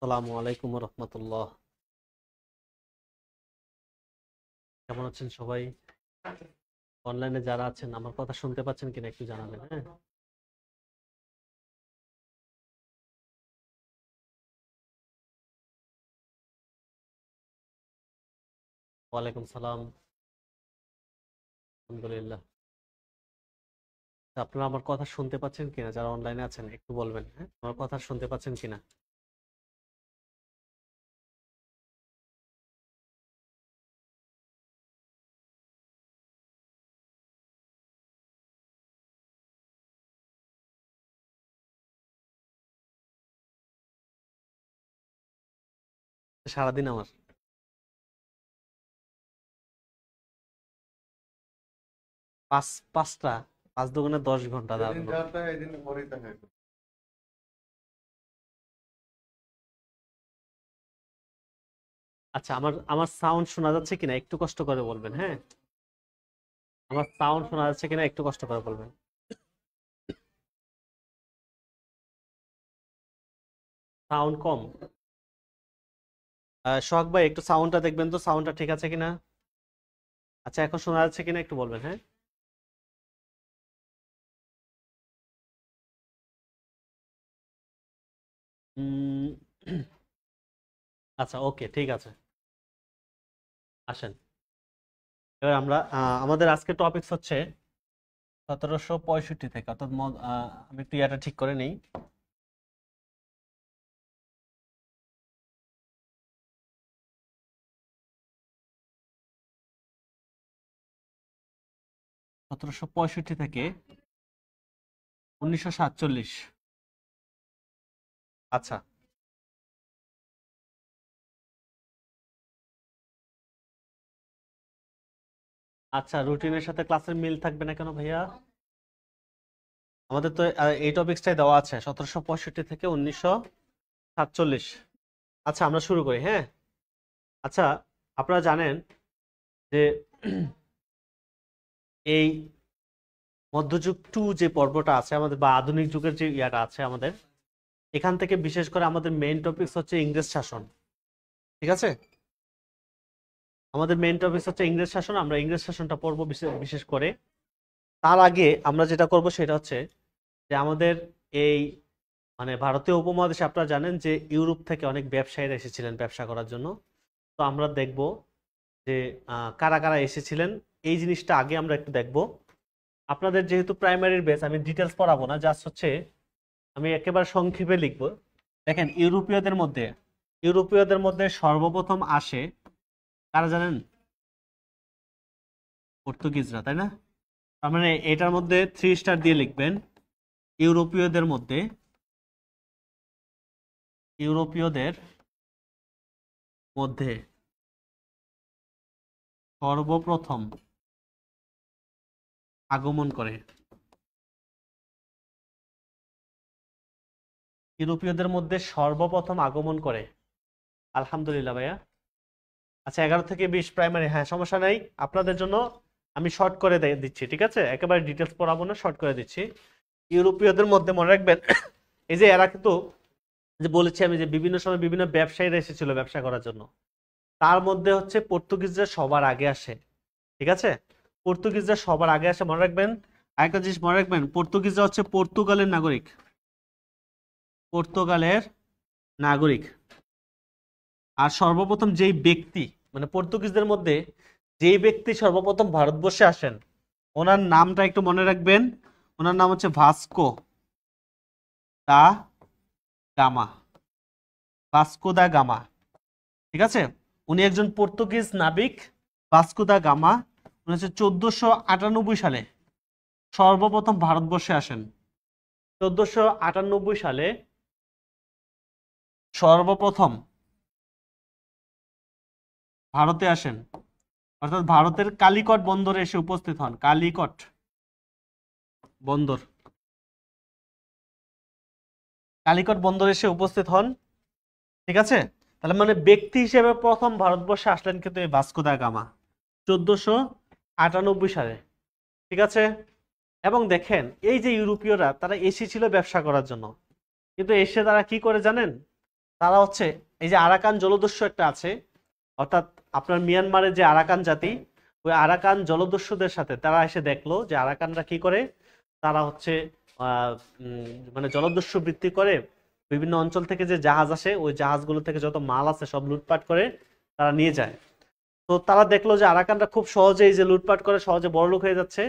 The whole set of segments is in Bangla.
আসসালামু আলাইকুম রহমতুল্লাহ। কেমন আছেন সবাই? অনলাইনে যারা আছেন আমার কথা শুনতে পাচ্ছেন কিনা একটু জানাবেন, হ্যাঁ? ওয়ালাইকুম সালাম। আলহামদুলিল্লাহ। আপনারা আমার কথা শুনতে পাচ্ছেন কিনা, যারা অনলাইনে আছেন একটু বলবেন, হ্যাঁ, আমার কথা শুনতে পাচ্ছেন কিনা? সারাদিন আমার পাঁচ পাঁচটা, 5 দোকানে 10 ঘন্টা যেদিন দাঁড়ানো। যাতে এদিন পরেই থাকে। আচ্ছা, আমার আমার সাউন্ড শোনা যাচ্ছে কিনা একটু কষ্ট করে বলবেন, হ্যাঁ? আমার সাউন্ড শোনা যাচ্ছে কিনা একটু কষ্ট করে বলবেন। সাউন্ড কম? সোহাগ ভাই একটু সাউন্ডটা দেখবেন তো, সাউন্ডটা ঠিক আছে কিনা। আচ্ছা, এখন শোনা যাচ্ছে কিনা একটু বলবেন, হ্যাঁ? উম, আচ্ছা, ওকে, ঠিক আছে। আসেন, এবার আমরা আমাদের আজকে টপিকস হচ্ছে 1765 থেকে, অর্থাৎ আমি একটু ইয়াটা ঠিক করে নিই। সতেরোশো পঁয়ষট্টি থেকে 1947। আচ্ছা। আচ্ছা, রুটিনের সাথে ক্লাসের মিল থাকবে না কেন ভাইয়া? আমাদের তো এই টপিক্সটাই দেওয়া আছে, 1765 থেকে 1947। আচ্ছা, আমরা শুরু করি, হ্যাঁ? আচ্ছা, আপনারা জানেন যে এই মধ্যযুগ টু যে পর্বটা আছে আমাদের, বা আধুনিক যুগের যে ইয়াটা আছে আমাদের, এখান থেকে বিশেষ করে আমাদের মেইন টপিকস হচ্ছে ইংরেজ শাসন। ঠিক আছে? আমাদের মেইন টপিকস হচ্ছে ইংরেজ শাসন, আমরা ইংরেজ শাসনটা পড়বো বিশেষ করে। তার আগে আমরা যেটা করব সেটা হচ্ছে যে আমাদের এই মানে ভারতীয় উপমহাদেশে আপনারা জানেন যে ইউরোপ থেকে অনেক ব্যবসায়ীরা এসেছিলেন ব্যবসা করার জন্য। তো আমরা দেখব যে কারা কারা এসেছিলেন, এই জিনিসটা আগে আমরা একটু দেখব। আপনাদের যেহেতু প্রাইমারির বেস, আমি ডিটেলস পড়াবো না, জাস্ট হচ্ছে আমি একেবারে সংক্ষেপে লিখব। দেখেন, ইউরোপীয়দের মধ্যে সর্বপ্রথম আসে কারা জানেন? পর্তুগিজরা, তাই না? তার মানে এটার মধ্যে 3 স্টার দিয়ে লিখবেন। ইউরোপীয়দের মধ্যে, ইউরোপীয়দের মধ্যে সর্বপ্রথম আগমন করে, ইউরোপীয়দের মধ্যে সর্বপ্রথম আগমন করে। আলহামদুলিল্লাহ ভাইয়া। আচ্ছা, 11 থেকে 20 প্রাইমারি, হ্যাঁ, সমস্যা নাই। আপনাদের জন্য আমি শর্ট করে দিচ্ছি, ঠিক আছে? একেবারে ডিটেলস পড়াবো না, শর্ট করে দিচ্ছি। ইউরোপীয়দের মধ্যে মনে রাখবেন এই যে এরা কিন্তু, যে বলেছি আমি যে বিভিন্ন সময় বিভিন্ন ব্যবসায়ীরা এসেছিল ব্যবসা করার জন্য, তার মধ্যে হচ্ছে পর্তুগিজরা সবার আগে আসে। ঠিক আছে? পর্তুগিজরা সবার আগে আসে, মনে রাখবেন। আরেকটা জিনিস মনে রাখবেন, পর্তুগিজরা হচ্ছে পর্তুগালের নাগরিক, পর্তুগালের নাগরিক। আর সর্বপ্রথম যেই ব্যক্তি, মানে পর্তুগিজদের মধ্যে যেই ব্যক্তি সর্বপ্রথম ভারতবর্ষে আসেন, ওনার নামটা একটু মনে রাখবেন। ওনার নাম হচ্ছে Vasco da Gama. Vasco da Gama. ঠিক আছে? উনি একজন পর্তুগিজ নাবিক, ভাস্কো দা গামা। উনি হচ্ছে 1498 সালে সর্বপ্রথম ভারতবর্ষে আসেন। 1498 সালে সর্বপ্রথম ভারতে আসেন, অর্থাৎ ভারতের কালিকট বন্দরে এসে উপস্থিত হন। কালিকট বন্দর। কালিকট বন্দরে এসে উপস্থিত হন। ঠিক আছে, তাহলে মানে ব্যক্তি হিসেবে প্রথম ভারতবর্ষে আসলেন কিন্তু এই ভাস্কো দা গামা 1498 সালে। ঠিক আছে, এবং দেখেন এই যে ইউরোপীয়রা তারা এসেছিল ব্যবসা করার জন্য, কিন্তু এসে তারা কি করে জানেন? তারা হচ্ছে এই যে আরাকান জলদস্যু একটা আছে, অর্থাৎ আপনার মিয়ানমারের যে আরাকান জাতি, ওই আরাকান জলদস্যুদের সাথে তারা এসে দেখলো যে আরাকানরা কি করে, তারা হচ্ছে আহ, মানে জলদস্যু বৃত্তি করে বিভিন্ন অঞ্চল থেকে যে জাহাজ আসে ওই জাহাজগুলো থেকে যত মাল আছে সব লুটপাট করে তারা নিয়ে যায়। তো তারা দেখলো যে আরাকানরা খুব সহজে এই যে লুটপাট করে সহজে বড়লোক হয়ে যাচ্ছে,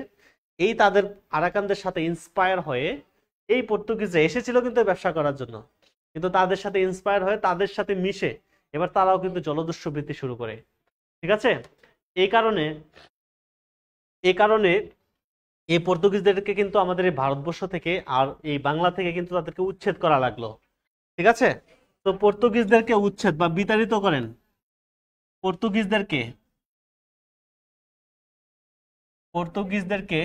এই তাদের আরাকানদের সাথে ইন্সপায়ার হয়ে এই পর্তুগিজরা এসেছিল কিন্তু ব্যবসা করার জন্য, কিন্তু তাদের সাথে ইন্সপায়ার হয়ে তাদের সাথে মিশে এবার তারাও কিন্তু জলদস্যু বৃত্তি শুরু করে। ঠিক আছে, এই কারণে এই কারণে এই পর্তুগিজদেরকে কিন্তু আমাদের এই ভারতবর্ষ থেকে আর এই বাংলা থেকে কিন্তু তাদেরকে উচ্ছেদ করা লাগলো। ঠিক আছে, তো পর্তুগিজদেরকে উচ্ছেদ বা বিতাড়িত করেন, পর্তুগিজদেরকে পর্তুগিজদেরকে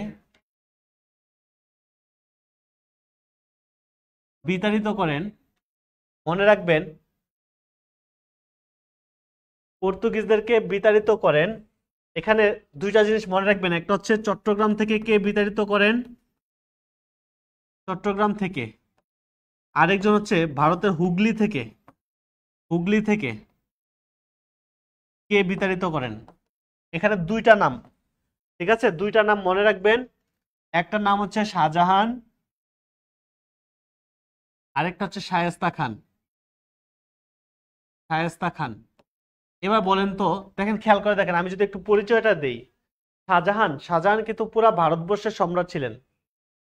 বিতাড়িত করেন। মনে রাখবেন, পর্তুগিজদেরকে বিতাড়িত করেন। এখানে দুইটা জিনিস মনে রাখবেন, একটা হচ্ছে চট্টগ্রাম থেকে কে বিতাড়িত করেন, চট্টগ্রাম থেকে। আরেকজন হচ্ছে ভারতের হুগলি থেকে, হুগলি থেকে কে বিতাড়িত করেন। এখানে দুইটা নাম, ঠিক আছে, দুইটা নাম মনে রাখবেন। একটা নাম হচ্ছে শাহজাহান, আরেকটা হচ্ছে শায়েস্তা খান, শায়েস্তা খান। এবার বলেন তো, দেখেন খেয়াল করে দেখেন, আমি যদি একটু পরিচয়টা দেই। শাহজাহান কিন্তু পুরা ভারতবর্ষের সম্রাট ছিলেন,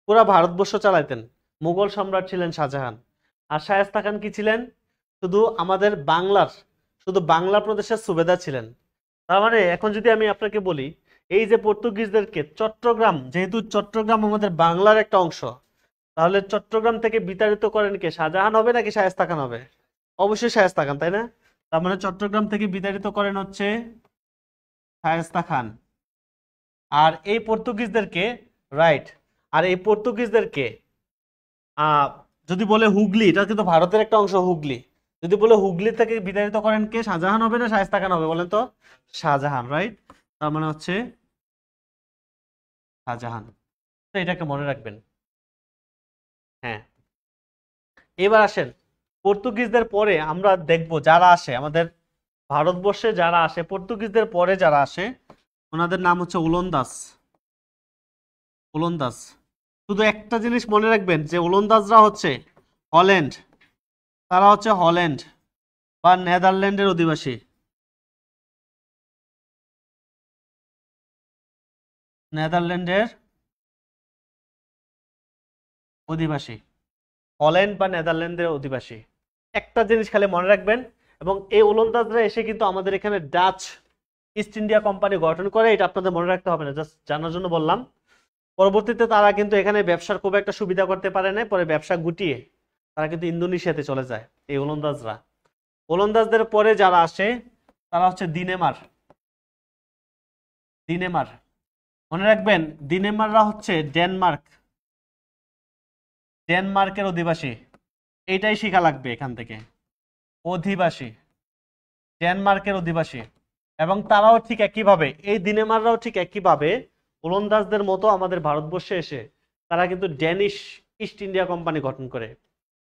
পুরা ভারতবর্ষ চালাইতেন, মুঘল সম্রাট ছিলেন শাহজাহান। আর শায়েস্তা খান কি ছিলেন? শুধু আমাদের বাংলার, শুধু বাংলা প্রদেশের সুবেদার ছিলেন। তার মানে এখন যদি আমি আপনাকে বলি, এই যে পর্তুগিজদেরকে চট্টগ্রাম, যেহেতু চট্টগ্রাম আমাদের বাংলার একটা অংশ, তাহলে চট্টগ্রাম থেকে বিতাড়িত করেন কে, শাহজাহান হবে নাকি শায়েস্তা খান হবে? অবশ্যই শায়েস্তা খান, তাই না? তার মানে চট্টগ্রাম থেকে বিতাড়িত করেন হচ্ছে শায়েস্তা খান। আর এই পর্তুগিজদেরকে, রাইট, আর এই পর্তুগিজদেরকে আহ যদি বলে হুগলি, এটা কিন্তু ভারতের একটা অংশ হুগলি, যদি বলে হুগলি থেকে বিতাড়িত করেন কে, শাহজাহান হবে না শায়েস্তা খান হবে বলেন তো? শাহজাহান, রাইট। তার মানে হচ্ছে শাহজাহান। তো এটাকে মনে রাখবেন। হ্যাঁ, এবার আসেন, পর্তুগিজদের পরে আমরা দেখব যারা আসে আমাদের ভারতবর্ষে, যারা আসে পর্তুগিজদের পরে যারা আসে ওনাদের নাম হচ্ছে ওলন্দাজ, ওলন্দাজ। শুধু একটা জিনিস মনে রাখবেন যে ওলন্দাজরা হচ্ছে হল্যান্ড, তারা হচ্ছে হল্যান্ড বা নেদারল্যান্ডের অধিবাসী, নেদারল্যান্ডের অধিবাসী, হল্যান্ড বা নেদারল্যান্ডের অধিবাসী। একটা জিনিস খালি মনে রাখবেন। এবং এই ওলন্দাজরা এসে কিন্তু আমাদের এখানে ডাচ ইস্ট ইন্ডিয়া কোম্পানি গঠন করে, এটা আপনাদের মনে রাখতে হবে না, জাস্ট জানার জন্য বললাম। পরবর্তীতে তারা কিন্তু এখানে ব্যবসার খুব একটা সুবিধা করতে পারে না, পরে ব্যবসা গুটিয়ে তারা কিন্তু ইন্দোনেশিয়াতে চলে যায় এই ওলন্দাজরা। ওলন্দাজদের পরে যারা আসে তারা হচ্ছে দিনেমার, দিনেমার। মনে রাখবেন, দিনেমাররা হচ্ছে ডেনমার্ক, ডেনমার্কের অধিবাসী। এইটাই শেখা লাগবে এখান থেকে, অধিবাসী, ডেনমার্কের অধিবাসী। এবং তারাও ঠিক একইভাবে, এই দিনেমাররাও ঠিক একইভাবে ওলন্দাজদের মতো আমাদের ভারতবর্ষে এসে তারা কিন্তু ড্যানিশ ইস্ট ইন্ডিয়া কোম্পানি গঠন করে।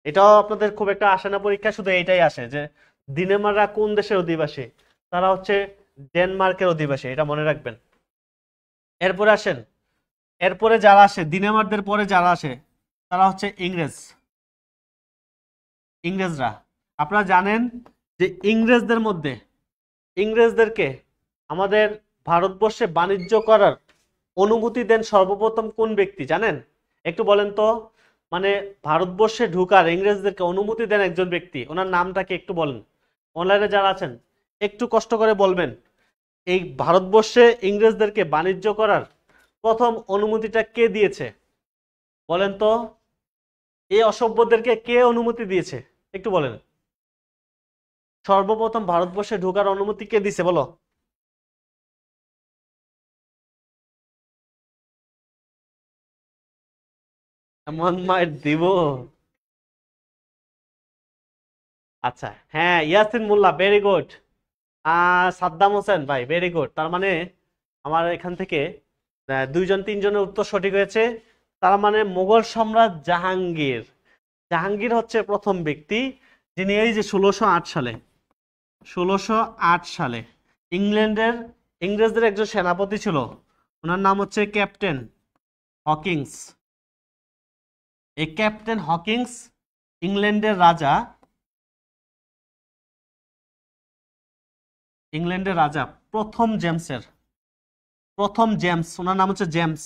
এটাও আপনাদের খুব একটা আসে না পরীক্ষা, শুধু এইটাই আসে যে দিনেমাররা কোন দেশের অধিবাসী, তারা হচ্ছে ডেনমার্কের অধিবাসী, এটা মনে রাখবেন। এরপরে আসেন, এরপরে যারা আসে দিনেমারদের পরে যারা আসে তারা হচ্ছে ইংরেজ, ইংরেজরা। আপনারা জানেন যে ইংরেজদের মধ্যে, ইংরেজদেরকে আমাদের ভারতবর্ষে বাণিজ্য করার অনুমতি দেন সর্বপ্রথম কোন ব্যক্তি জানেন? একটু বলেন তো, মানে ভারতবর্ষে ঢুকার ইংরেজদেরকে অনুমতি দেন একজন ব্যক্তি, ওনার নামটা কি একটু বলেন। অনলাইনে যারা আছেন একটু কষ্ট করে বলবেন, এই ভারতবর্ষে ইংরেজদেরকে বাণিজ্য করার প্রথম অনুমতিটা কে দিয়েছে বলেন তো? এই অসভ্যদেরকে কে অনুমতি দিয়েছে একটু বলেন। সর্বপ্রথম ভারতবর্ষে ঢোকার অনুমতি কে দিছে বলো? এমন মায়ের দিব, আচ্ছা, হ্যাঁ, ইয়াসিন মোল্লা, ভেরি গুড। সাদ্দাম হোসেন ভাই, ভেরি গুড। তার মানে আমার এখান থেকে দুইজন তিনজনের উত্তর সঠিক হয়েছে। তার মানে মোগল সম্রাট জাহাঙ্গীর, জাহাঙ্গীর হচ্ছে প্রথম ব্যক্তি যিনি এই যে 1608 সালে, 1608 সালে ইংল্যান্ডের, ইংরেজদের একজন সেনাপতি ছিল, ওনার নাম হচ্ছে ক্যাপ্টেন হকিংস। এই ক্যাপ্টেন হকিংস ইংল্যান্ডের রাজা, ইংল্যান্ডের রাজা প্রথম জেমসের, প্রথম জেমস, ওনার নাম হচ্ছে জেমস,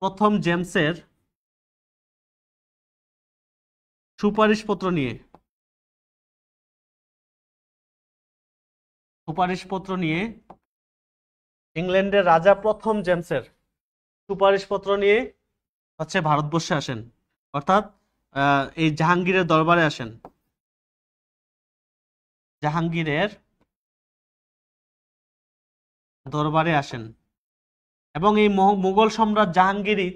প্রথম জেমসের সুপারিশপত্র নিয়ে, সুপারিশপত্র নিয়ে ইংল্যান্ডের রাজা প্রথম জেমসের সুপারিশপত্র নিয়ে হচ্ছে ভারতবর্ষে আসেন, অর্থাৎ এই জাহাঙ্গীরের দরবারে আসেন, জাহাঙ্গীরের দরবারে আসেন। এবং এই মুঘল সম্রাট জাহাঙ্গীরই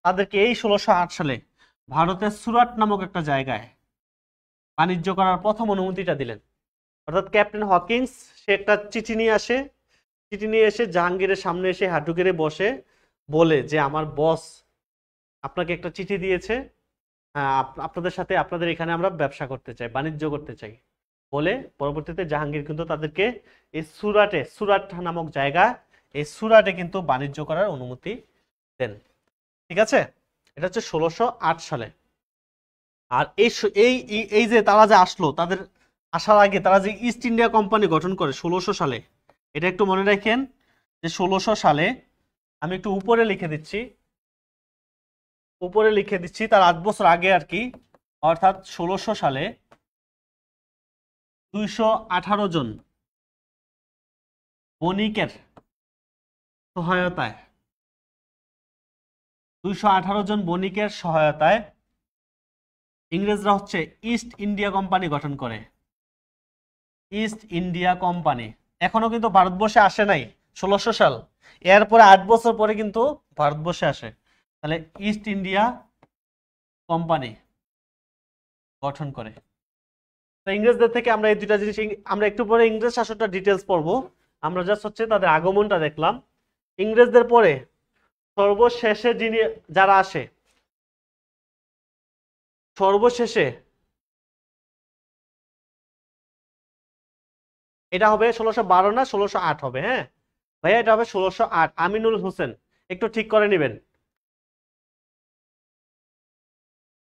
তাদেরকে এই 1608 সালে ভারতের সুরাট নামক একটা জায়গায় বাণিজ্য করার প্রথম অনুমতিটা দিলেন। অর্থাৎ ক্যাপ্টেন হকিংস সে একটা চিঠি নিয়ে আসে, চিঠি নিয়ে এসে জাহাঙ্গীরের সামনে এসে হাঁটু গেড়ে বসে বলে যে আমার বস আপনাকে একটা চিঠি দিয়েছে, আপনাদের সাথে, আপনাদের এখানে আমরা ব্যবসা করতে চাই, বাণিজ্য করতে চাই বলে পরবর্তীতে জাহাঙ্গীর কিন্তু তাদেরকে এই সুরাটে, সুরাট নামক জায়গা, এই সুরাটে কিন্তু বাণিজ্য করার অনুমতি দেন। ঠিক আছে, এটা হচ্ছে 1608 সালে। আর এই এই যে তারা যে আসলো, তাদের আসার আগে তারা যে ইস্ট ইন্ডিয়া কোম্পানি গঠন করে 1600 সালে, এটা একটু মনে রাখেন যে 1600 সালে, আমি একটু উপরে লিখে দিচ্ছি, উপরে লিখে দিচ্ছি তার 8 বছর আগে আর কি, অর্থাৎ 1600 সালে 218 জন বণিকের সহায়তায়, 218 জন বণিকের সহায়তায় ইংরেজরা হচ্ছে ইস্ট ইন্ডিয়া কোম্পানি গঠন করে, ইস্ট ইন্ডিয়া কোম্পানি। এখনো কিন্তু ভারতবর্ষে আসে নাই 1600 সাল, এরপরে 8 বছর পরে কিন্তু ভারতবর্ষে আসে। তাহলে ইস্ট ইন্ডিয়া কোম্পানি গঠন করে। তো ইংরেজদের থেকে আমরা এই দুইটা জিনিস, আমরা একটু পরে ইংরেজ শাসনটা ডিটেলস পড়বো, আমরা জাস্ট হচ্ছে তাদের আগমনটা দেখলাম। ইংরেজদের পরে সর্বশেষে যিনি, যারা আসে সর্বশেষে, এটা হবে 1612 না 1608 হবে, হ্যাঁ ভাইয়া, এটা হবে 1608, আমিনুল হোসেন, একটু ঠিক করে নেবেন।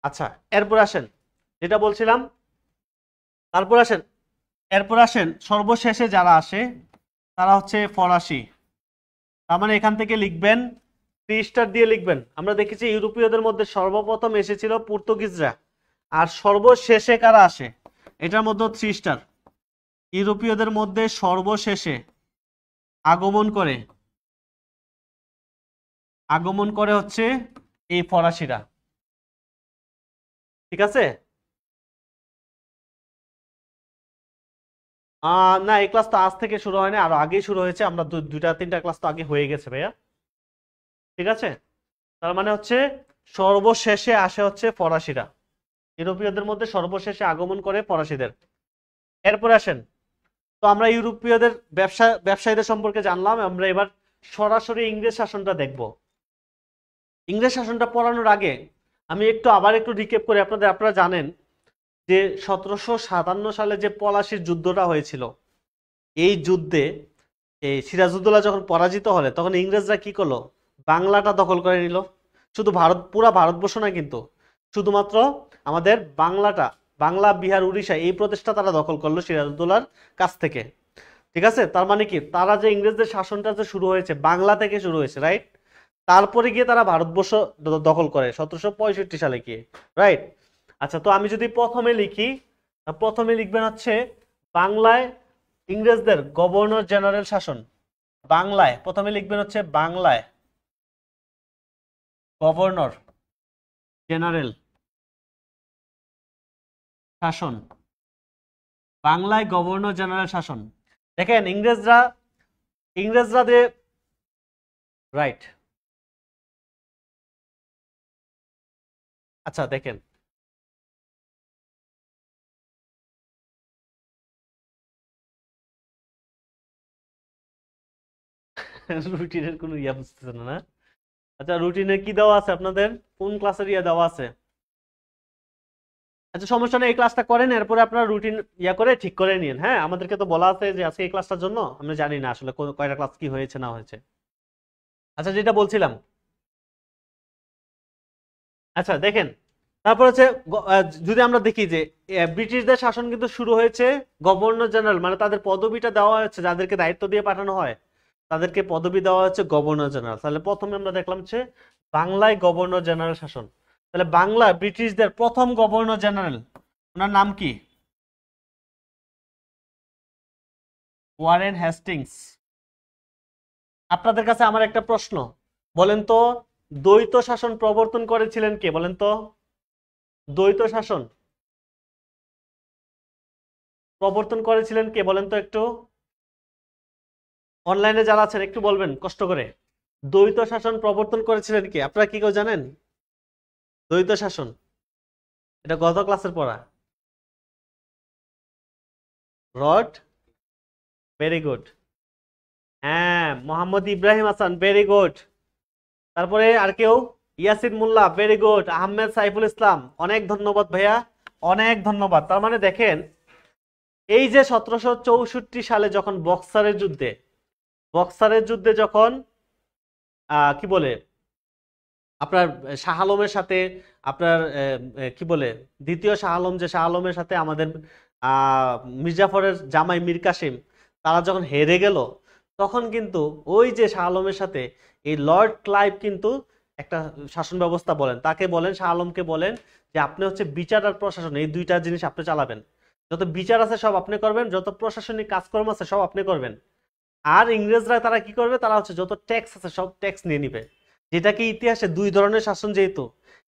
আচ্ছা, এরপর আসেন, যেটা বলছিলাম, তারপর আসেন, এরপর আসেন সর্বশেষে যারা আসে তারা হচ্ছে ফরাসি। তার মানে এখান থেকে লিখবেন, 3 স্টার দিয়ে লিখবেন। আমরা দেখেছি ইউরোপীয়দের মধ্যে সর্বপ্রথম এসেছিল পর্তুগিজরা, আর সর্বশেষে কারা আসে, এটার মধ্যে 3 স্টার। ইউরোপীয়দের মধ্যে সর্বশেষে আগমন করে, আগমন করে হচ্ছে এই ফরাসিরা। ঠিক আছে, না এই ক্লাস তো আজ থেকে শুরু হয়নি, আরো আগেই শুরু হয়েছে, আমরা দুইটা তিনটা ক্লাস তো আগে হয়ে গেছে ভাইয়া। ঠিক আছে, তার মানে হচ্ছে সর্বশেষে আসে হচ্ছে ফরাসিরা, ইউরোপীয়দের মধ্যে সর্বশেষে আগমন করে ফরাসিদের। এরপরে আসেন, তো আমরা ইউরোপীয়দের ব্যবসায়ীদের সম্পর্কে জানলাম, আমরা এবার সরাসরি ইংরেজ শাসনটা দেখব। ইংরেজ শাসনটা পড়ানোর আগে আমি আবার একটু রিক্যাপ করে আপনারা জানেন যে 1757 সালে যে পলাশির যুদ্ধটা হয়েছিল, এই যুদ্ধে এই সিরাজউদ্দৌলা যখন পরাজিত হলে তখন ইংরেজরা কি করলো, বাংলাটা দখল করে নিল। শুধু পুরা ভারতবর্ষ না কিন্তু, শুধুমাত্র আমাদের বাংলাটা, বাংলা, বিহার, উড়িষ্যা, এই প্রদেশটা তারা দখল করলো সিরাজউদ্দৌলার কাছ থেকে। ঠিক আছে, তার মানে কি, তারা যে ইংরেজদের শাসনটা যে শুরু হয়েছে বাংলা থেকে শুরু হয়েছে, রাইট, তারপরে গিয়ে তারা ভারতবর্ষ দখল করে 1765 সালে গিয়ে, রাইট। আচ্ছা, তো আমি যদি প্রথমে লিখি, প্রথমে লিখবেন হচ্ছে বাংলায় ইংরেজদের গভর্নর জেনারেল শাসন, বাংলায় প্রথমে লিখবেন হচ্ছে বাংলায় গভর্নর জেনারেল শাসন, বাংলায় গভর্নর জেনারেল শাসন। দেখেন ইংরেজরা যে, রাইট, আচ্ছা দেখেন, রুটিনের কোনো ইয়া বুঝতেছেন না? আচ্ছা, রুটিনে কি দেওয়া আছে আপনাদের? কোন ক্লাসের ইয়া দেওয়া আছে? আচ্ছা, সমস্যা নেই, এই ক্লাসটা করেন, এরপরে আপনারা রুটিন ইয়া করে ঠিক করে নিন। হ্যাঁ, আমাদেরকে তো বলা আছে যে আজকে এই ক্লাসটার জন্য আমরা জানি না আসলে কয়টা ক্লাস কি হয়েছে না হয়েছে। আচ্ছা, যেটা বলছিলাম, আচ্ছা দেখেন, তারপর হচ্ছে যদি আমরা দেখি যে ব্রিটিশদের শাসন কিন্তু শুরু হয়েছে গভর্নর জেনারেল, মানে তাদের পদবিটা দেওয়া হচ্ছে, যাদেরকে দায়িত্ব দিয়ে পাঠানো হয় তাদেরকে পদবি দেওয়া হচ্ছে গভর্নর জেনারেল। তাহলে প্রথমে আমরা দেখলাম হচ্ছে বাংলায় গভর্নর জেনারেল শাসন। তাহলে বাংলা ব্রিটিশদের প্রথম গভর্নর জেনারেল, ওনার নাম কি? Warren Hastings. আপনাদের কাছে আমার একটা প্রশ্ন, বলেন তো দ্বৈত শাসন প্রবর্তন করেছিলেন কে? বলেন তো, দ্বৈত শাসন প্রবর্তন করেছিলেন কে? বলেন তো একটু, অনলাইনে যারা আছেন একটু বলবেন কষ্ট করে। দ্বৈত শাসন প্রবর্তন করেছিলেন কে? আপনারা কি কেউ জানেন দ্বৈত শাসন? এটা গত ক্লাসের পড়া। Rod, very good. হ্যাঁ, মোহাম্মদ ইব্রাহিম হাসান, ভেরি গুড। তারপরে আর কেউ? ইয়াসিন মোল্লা, ভেরি গুড। আহমেদ সাইফুল ইসলাম, অনেক ধন্যবাদ ভাইয়া, অনেক ধন্যবাদ। তার মানে দেখেন, এই যে 1764 সালে যখন বক্সারের যুদ্ধে যখন কি বলে আপনার শাহ আলমের সাথে আপনার কি বলে দ্বিতীয় শাহ আলম, যে শাহ আলমের সাথে আমাদের মির্জাফরের জামাই মীর কাসিম, তারা যখন হেরে গেল, তখন কিন্তু ওই যে শাহ আলমের সাথে এই লর্ড ক্লাইভ কিন্তু একটা শাসন ব্যবস্থা বলেন, তাকে বলেন, শাহ আলমকে বলেন যে আপনি হচ্ছে বিচার আর প্রশাসন, এই দুইটা জিনিস আপনি চালাবেন। যত বিচার আছে সব আপনি করবেন, যত প্রশাসনিক কাজকর্ম আছে সব আপনি করবেন। আর ইংরেজরা তারা কি করবে? তারা হচ্ছে যত ট্যাক্স আছে সব ট্যাক্স নিয়ে নিবে। যেটাকে ইতিহাসে দুই ধরনের শাসন, যেহেতু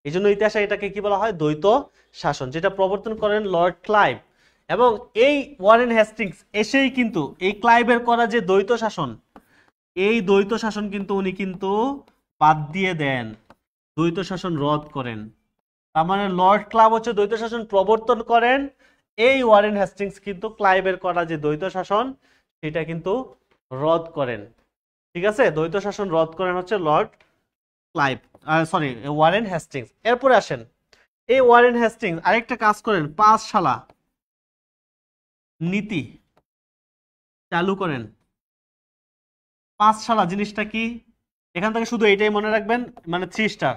এই জন্য ইতিহাসে এটাকে কি বলা হয়? দ্বৈত শাসন, যেটা প্রবর্তন করেন লর্ড ক্লাইভ। এবং এই ওয়ারেন হেস্টিংস এসেই কিন্তু এই ক্লাইভের করা যে দ্বৈত শাসন, এই দ্বৈত শাসন কিন্তু উনি কিন্তু বাদ দিয়ে দেন, দ্বৈত শাসন রদ করেন। তার মানে লর্ড ক্লাইভ হচ্ছে দ্বৈত শাসন প্রবর্তন করেন, এই ওয়ারেন হেস্টিংস কিন্তু ক্লাইভের করা যে দ্বৈত শাসন সেটা কিন্তু রদ করেন। ঠিক আছে, দ্বৈত শাসন রদ করেন হচ্ছে Lord Clive, sorry Warren Hastings. এরপরে আসেন, এই ওয়ারেন হেস্টিংস আরেকটা কাজ করেন, পাঁচশালা নীতি চালু করেন। পাঁচশালা জিনিসটা কি? এখান থেকে শুধু এটাই মনে রাখবেন, মানে 3 স্টার।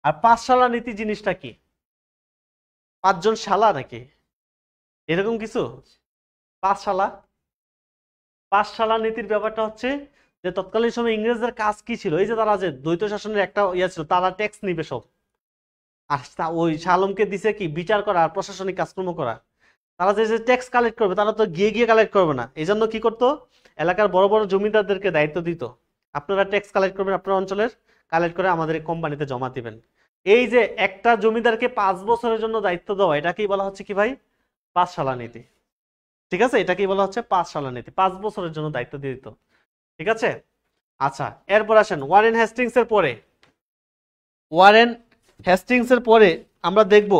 আর পাঁচশালা নীতি জিনিসটা কি? 5 জন শালা নাকি এরকম কিছু? পাঁচশালা, পাঁচশালা নীতির ব্যাপারটা হচ্ছে যে তৎকালীন সময় ইংরেজদের কাজ কি ছিল? এই যে তারা যে দ্বৈত শাসনের একটা ইয়ে ছিল, তারা ট্যাক্স নিবে সব, আর ওই শাহ আলমকে দিছে কি বিচার করা আর প্রশাসনিক কাজকর্ম করা। তারা যে যে ট্যাক্স কালেক্ট করবে, তারা তো গিয়ে গিয়ে কালেক্ট করবে না। এই জন্য কি করতো? এলাকার বড় বড় জমিদারদেরকে দায়িত্ব দিত, আপনারা ট্যাক্স কালেক্ট করবেন আপনার অঞ্চলের, কালেক্ট করে আমাদের কোম্পানিতে জমা দিবেন। এই যে একটা জমিদারকে 5 বছরের জন্য দায়িত্ব দেওয়া, এটাকেই বলা হচ্ছে কি ভাই? পাঁচশালা নীতি। ঠিক আছে, এটাকেই বলা হচ্ছে পাঁচশালা নীতি, 5 বছরের জন্য দায়িত্ব দিয়ে দিত। ঠিক আছে, আচ্ছা এরপর আসেন ওয়ারেন হেস্টিংস এর পরে। ওয়ারেন হেস্টিংস এর পরে আমরা দেখব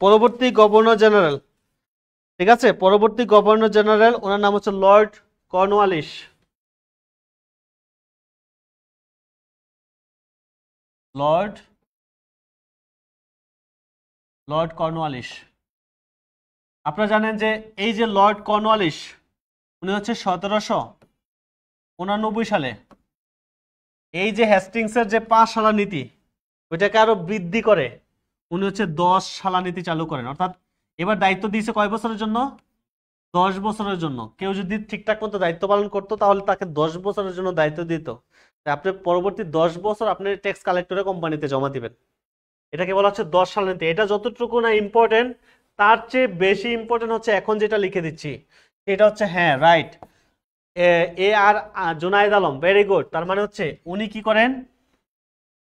পরবর্তী গভর্নর জেনারেল। ঠিক আছে, পরবর্তী গভর্নর জেনারেল ওনার নাম হচ্ছে Lord Cornwallis. Lord Lord Cornwallis. আপনারা জানেন যে এই যে লর্ড কর্নওয়ালিস, উনি হচ্ছে 1789 সালে এই যে হেস্টিংসের যে 5 শালা নীতি, ওইটাকে আরো বৃদ্ধি করে উনি হচ্ছে 10 শালা নীতি চালু করেন। অর্থাৎ এবার দায়িত্ব দিয়েছে কয় বছরের জন্য? 10 বছরের জন্য। কেউ যদি ঠিকঠাক মতো দায়িত্ব পালন করতো তাহলে তাকে 10 বছরের জন্য দায়িত্ব দিত। আপনি পরবর্তী 10 বছর আপনি ট্যাক্স কালেক্টরে কোম্পানিতে জমা দিবেন। এটাকে বলা হচ্ছে 10 শালা নীতি। এটা যতটুকু না ইম্পর্টেন্ট, তার চেয়ে বেশি ইম্পর্টেন্ট হচ্ছে এখন যেটা লিখে দিচ্ছি, এটা হচ্ছে, হ্যাঁ রাইট, এ আর জুনায়েদ আলম, ভেরি গুড। তার মানে হচ্ছে উনি কি করেন?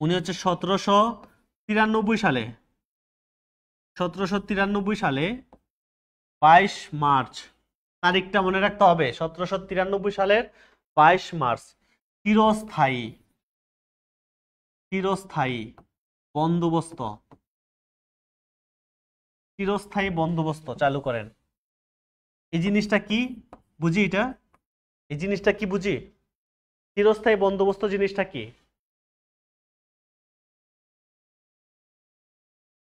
উনি হচ্ছে 1793 সালে 22 মার্চ, তারিখটা মনে রাখতে হবে, 1793 সালের 22 মার্চ চিরস্থায়ী চিরস্থায়ী বন্দোবস্ত চিরস্থায়ী বন্দোবস্ত চালু করেন। এই জিনিসটা কি বুঝি? এই জিনিসটা কি বুঝি? চিরস্থায়ী বন্দোবস্ত জিনিসটা কি?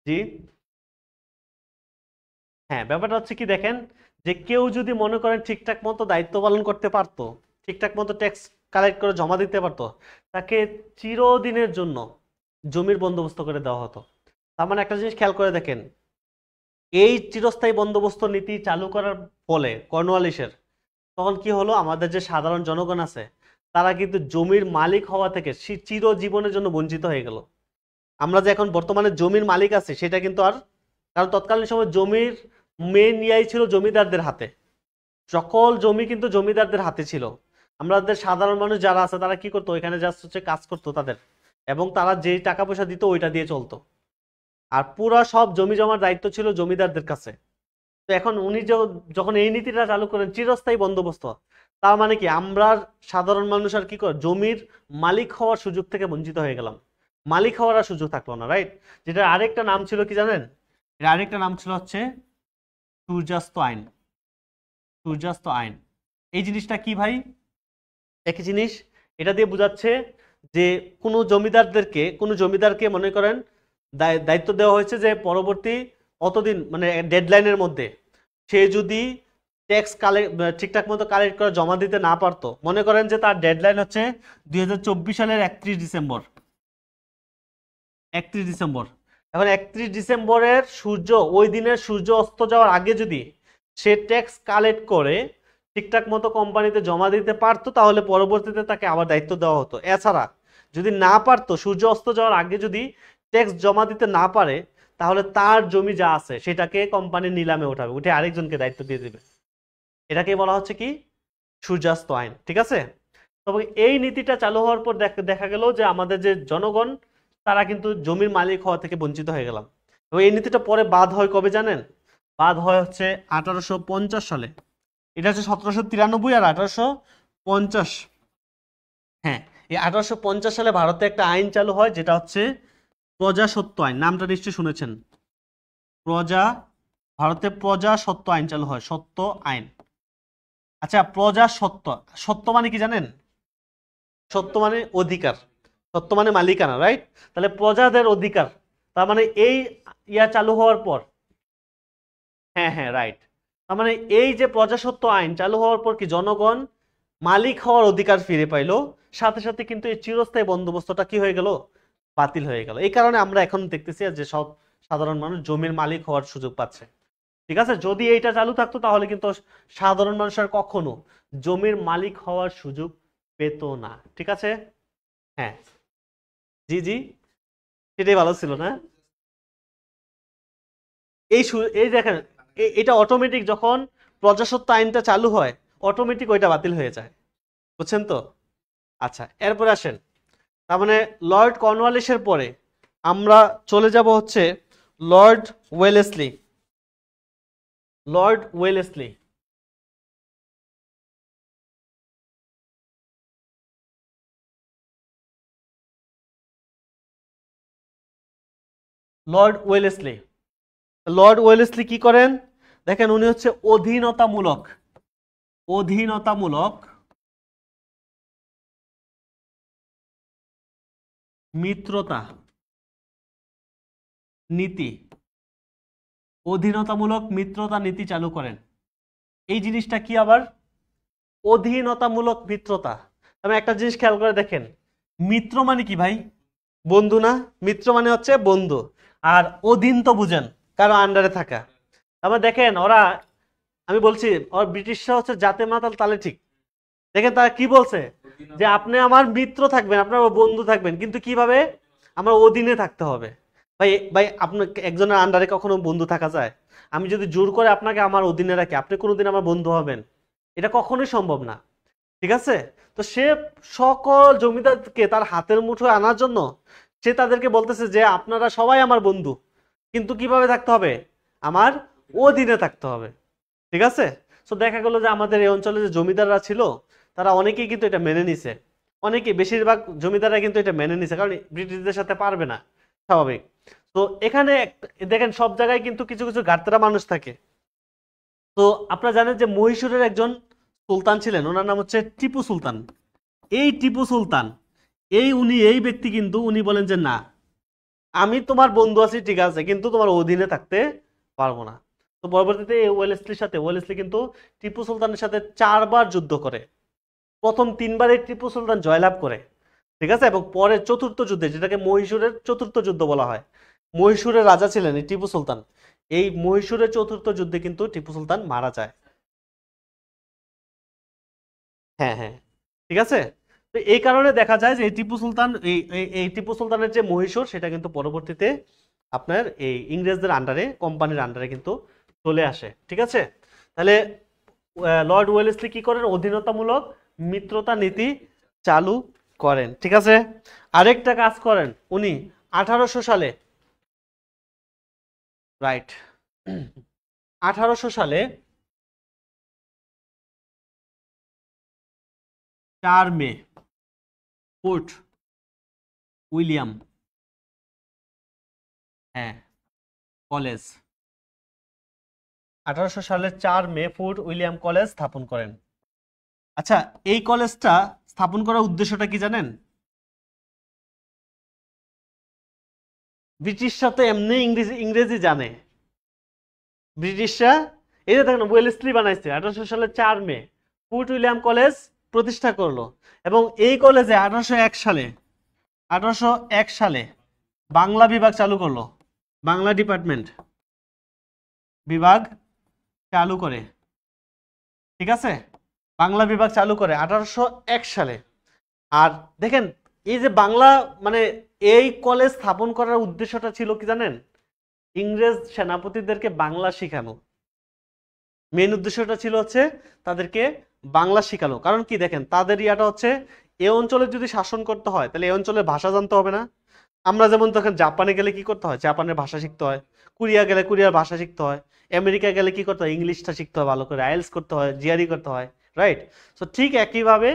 জি, হ্যাঁ, ব্যাপারটা হচ্ছে কি দেখেন, যে কেউ যদি মনে করেন ঠিকঠাক মতো দায়িত্ব পালন করতে পারতো, ঠিকঠাক মতো ট্যাক্স কালেক্ট করে জমা দিতে পারতো, তাকে চিরদিনের জন্য জমির বন্দোবস্ত করে দেওয়া হতো। তার মানে একটা জিনিস খেয়াল করে দেখেন, এই চিরস্থায়ী বন্দোবস্ত নীতি চালু করার ফলে কর্নওয়ালিসের তখন কি হলো, আমাদের যে সাধারণ জনগণ আছে তারা কিন্তু জমির মালিক হওয়া থেকে চিরজীবনের জন্য বঞ্চিত হয়ে গেল। আমরা যে এখন বর্তমানে জমির মালিক আছি সেটা কিন্তু আর, কারণ তৎকালীন সময় জমির মেন ইয়াই ছিল জমিদারদের হাতে, সকল জমি কিন্তু জমিদারদের হাতে ছিল। আমাদের সাধারণ মানুষ যারা আছে তারা কি করতো, এখানে জাস্ট হচ্ছে কাজ করতো তাদের, এবং তারা যে টাকা পয়সা দিত ওইটা দিয়ে চলতো, আর পুরো সব জমি জমার দায়িত্ব ছিল জমিদারদের কাছে। তো এখন উনি যখন এই নীতিটা চালু করেন চিরস্থায়ী বন্দোবস্ত, তার মানে কি আমরা সাধারণ মানুষ আর কি করে জমির মালিক হওয়ার সুযোগ থেকে বঞ্চিত হয়ে গেলাম, মালিক হওয়ার আর সুযোগ থাকলো না, রাইট? যেটা আরেকটা নাম ছিল কি জানেন, এর আরেকটা নাম ছিল হচ্ছে সূর্যাস্ত আইন। সূর্যাস্ত আইন এই জিনিসটা কি ভাই? একই জিনিস, এটা দিয়ে বোঝাচ্ছে যে কোনো জমিদারকে মনে করেন দায়িত্ব দেওয়া হয়েছে যে পরবর্তী অতদিন মানে ডেডলাইনের মধ্যে সে যদি ট্যাক্স ঠিকঠাক মতো কালেক্ট করে জমা দিতে না পারতো, মনে করেন যে তার ডেডলাইন হচ্ছে 2024 সালের 31 ডিসেম্বর। 31 ডিসেম্বর, এখন 31 ডিসেম্বরের ওই দিনের সূর্য অস্ত যাওয়ার আগে যদি সে ট্যাক্স কালেক্ট করে ঠিকঠাক মতো কোম্পানিতে জমা দিতে পারতো, তাহলে পরবর্তীতে তাকে আবার দায়িত্ব দেওয়া হতো। এছাড়া যদি না পারতো, সূর্য অস্ত যাওয়ার আগে যদি ট্যাক্স জমা দিতে না পারে, তাহলে তার জমি যা আছে সেটাকে কোম্পানি নিলামে উঠাবে, উঠে আরেকজনকে দায়িত্ব দিয়ে দিবে। এটাকে বলা হচ্ছে কি, সূর্যাস্ত আইন, ঠিক আছে? তবে এই নীতিটা চালু হওয়ার পর দেখা গেল যে আমাদের যে জনগণ তারা কিন্তু জমির মালিক হওয়া থেকে বঞ্চিত হয়ে গেলাম। এবং এই নীতিটা পরে বাদ হয় কবে জানেন? বাদ হয় হচ্ছে 1850 সালে। এটা হচ্ছে 1793 আর 1850। হ্যাঁ, এই 1850 সালে ভারতে একটা আইন চালু হয় যেটা হচ্ছে প্রজাসত্ব আইন। নামটা নিশ্চয়ই শুনেছেন। ভারতে প্রজাসত্ব আইন চালু হয়, সত্য আইন। আচ্ছা, প্রজাসত্ব, সত্য মানে কি জানেন? সত্য মানে অধিকার, সত্য মানে মালিকানা, রাইট? তাহলে প্রজাদের অধিকার, তার মানে এই চালু হওয়ার পর, হ্যাঁ হ্যাঁ রাইট, তার মানে এই যে প্রজাসত্ব আইন চালু হওয়ার পর কি জনগণ মালিক হওয়ার অধিকার ফিরে পাইলো, সাথে সাথে কিন্তু এই চিরস্থায়ী বন্দোবস্তটা কি হয়ে গেল, বাতিল হয়ে গেল। এই কারণে আমরা এখন দেখতেছি যে সব সাধারণ মানুষ জমির মালিক হওয়ার সুযোগ পাচ্ছে, ঠিক আছে? যদি এইটা চালু থাকতো তাহলে কিন্তু সাধারণ মানুষ আর কখনো জমির মালিক হওয়ার সুযোগ পেত না, ঠিক আছে? হ্যাঁ, জি জি, সেটাই ভালো ছিল না? এই দেখেন, এটা অটোমেটিক যখন প্রজাসত্ব আইনটা চালু হয় অটোমেটিক ওইটা বাতিল হয়ে যায়, বুঝছেন তো? আচ্ছা, এরপরে আসেন, তার মানে লর্ড কর্নওয়ালিসের পরে আমরা চলে যাব হচ্ছে Lord Wellesley. Lord Wellesley, Lord Wellesley, Lord Wellesley কি করেন দেখেন, উনি হচ্ছে অধীনতামূলক অধীনতামূলক মিত্রতা নীতি, অধীনতামূলক মিত্রতা নীতি চালু করেন। এই জিনিসটা কি আবার? অধীনতামূলক মিত্রতা, আমি একটা জিনিস খেয়াল করে দেখেন, মিত্র মানে কি ভাই? বন্ধু না? মিত্র মানে হচ্ছে বন্ধু, আর অধীন তো বুঝেন কারো আন্ডারে থাকা। তারপর দেখেন ওরা, আমি বলছি ওর ব্রিটিশরা হচ্ছে জাতে মাতাল তালে ঠিক। দেখেন তারা কি বলছে, যে আপনি আমার মিত্র থাকবেন, আপনার বন্ধু থাকবেন, কিন্তু কিভাবে? আমার অধীনে থাকতে হবে। ভাই ভাই, আপনার একজনের আন্ডারে কখনো বন্ধু থাকা যায়? আমি যদি জোর করে আপনাকে আমার অধীনে রাখি, আপনি কোনোদিন আমার বন্ধু হবেন? এটা কখনোই সম্ভব না, ঠিক আছে? তো সে সকল জমিদারকে তার হাতের মুঠোয় আনার জন্য সে তাদেরকে বলতেছে যে আপনারা সবাই আমার বন্ধু, কিন্তু কিভাবে থাকতে হবে? আমার অধীনে থাকতে হবে, ঠিক আছে? তো দেখা গেল যে আমাদের এই অঞ্চলে যে জমিদাররা ছিল তারা অনেকেই কিন্তু এটা মেনে নিছে, অনেকেই, বেশিরভাগ জমিদাররা কিন্তু এটা মেনে নিছে, কারণ ব্রিটিশদের সাথে পারবে না, স্বাভাবিক। তো এখানে দেখেন সব জায়গায় কিন্তু কিছু কিছু গাঁটতারা মানুষ থাকে। তো আপনারা জানেন যে মহীশূরের একজন সুলতান ছিলেন, ওনার নাম হচ্ছে টিপু সুলতান। এই টিপু সুলতান এই ব্যক্তি কিন্তু উনি বলেন যে না, আমি তোমার বন্ধু আছি ঠিক আছে, কিন্তু তোমার অধীনে থাকতে পারবো না। তো পরবর্তীতে ওয়েলেসলি কিন্তু টিপু সুলতানের সাথে 4বার যুদ্ধ করে। প্রথম 3বারে টিপু সুলতান জয়লাভ করে, ঠিক আছে, এবং পরে চতুর্থ যুদ্ধে, যেটাকে মহীশূরের চতুর্থ যুদ্ধ বলা হয়, মহীশূরের রাজা ছিলেন এই টিপু সুলতান, এই মহীশূরের চতুর্থ যুদ্ধে কিন্তু টিপু সুলতান মারা যায়। হ্যাঁ হ্যাঁ, ঠিক আছে। তো এই কারণে দেখা যায় যে এই টিপু সুলতান এই টিপু সুলতানের যে মহীশূর সেটা কিন্তু পরবর্তীতে আপনার এই ইংরেজদের আন্ডারে, কোম্পানির আন্ডারে কিন্তু চলে আসে, ঠিক আছে। তাহলে লর্ড ওয়েলেসলি কি করেন? অধীনতামূলক মিত্রতা নীতি চালু করেন, ঠিক আছে। আরেকটা কাজ করেন উনি 1800 সালে, রাইট, 1800 সালে 4 মে ফোর্ট উইলিয়াম, হ্যাঁ, কলেজ, 1800 সালের 4 মে ফোর্ট উইলিয়াম কলেজ স্থাপন করেন। আচ্ছা, এই কলেজটা স্থাপন করার উদ্দেশ্যটা কি জানেন? ব্রিটিশরা তো এমনি ইংরেজি জানে। ব্রিটিশরা, এই যে দেখেন ওয়েলেসলি বানাইছে 1800 সালের 4 মে ফোর্ট উইলিয়াম কলেজ প্রতিষ্ঠা করলো, এবং এই কলেজে 1801 সালে বাংলা বিভাগ চালু করলো, বাংলা ডিপার্টমেন্ট বিভাগ চালু করে, ঠিক আছে, বাংলা বিভাগ চালু করে 1801 সালে। আর দেখেন এই যে বাংলা, মানে এই কলেজ স্থাপন করার উদ্দেশ্যটা ছিল কি জানেন? ইংরেজ সেনাপতিদেরকে বাংলা শেখানো। মেন উদ্দেশ্যটা ছিল হচ্ছে তাদেরকে বাংলা শেখানো। কারণ কি দেখেন, তাদের ইয়াটা হচ্ছে এই অঞ্চলে যদি শাসন করতে হয় তাহলে এই অঞ্চলের ভাষা জানতে হবে না। আমরা যেমন দেখেন জাপানে গেলে কি করতে হয়? জাপানের ভাষা শিখতে হয়। কোরিয়া গেলে কোরিয়ার ভাষা শিখতে হয়। আমেরিকা গেলে কি করতে হয়? ইংলিশটা শিখতে হয় ভালো করে, আইএলটিএস করতে হয়, জিআরই করতে হয়, রাইট। সো ঠিক একইভাবে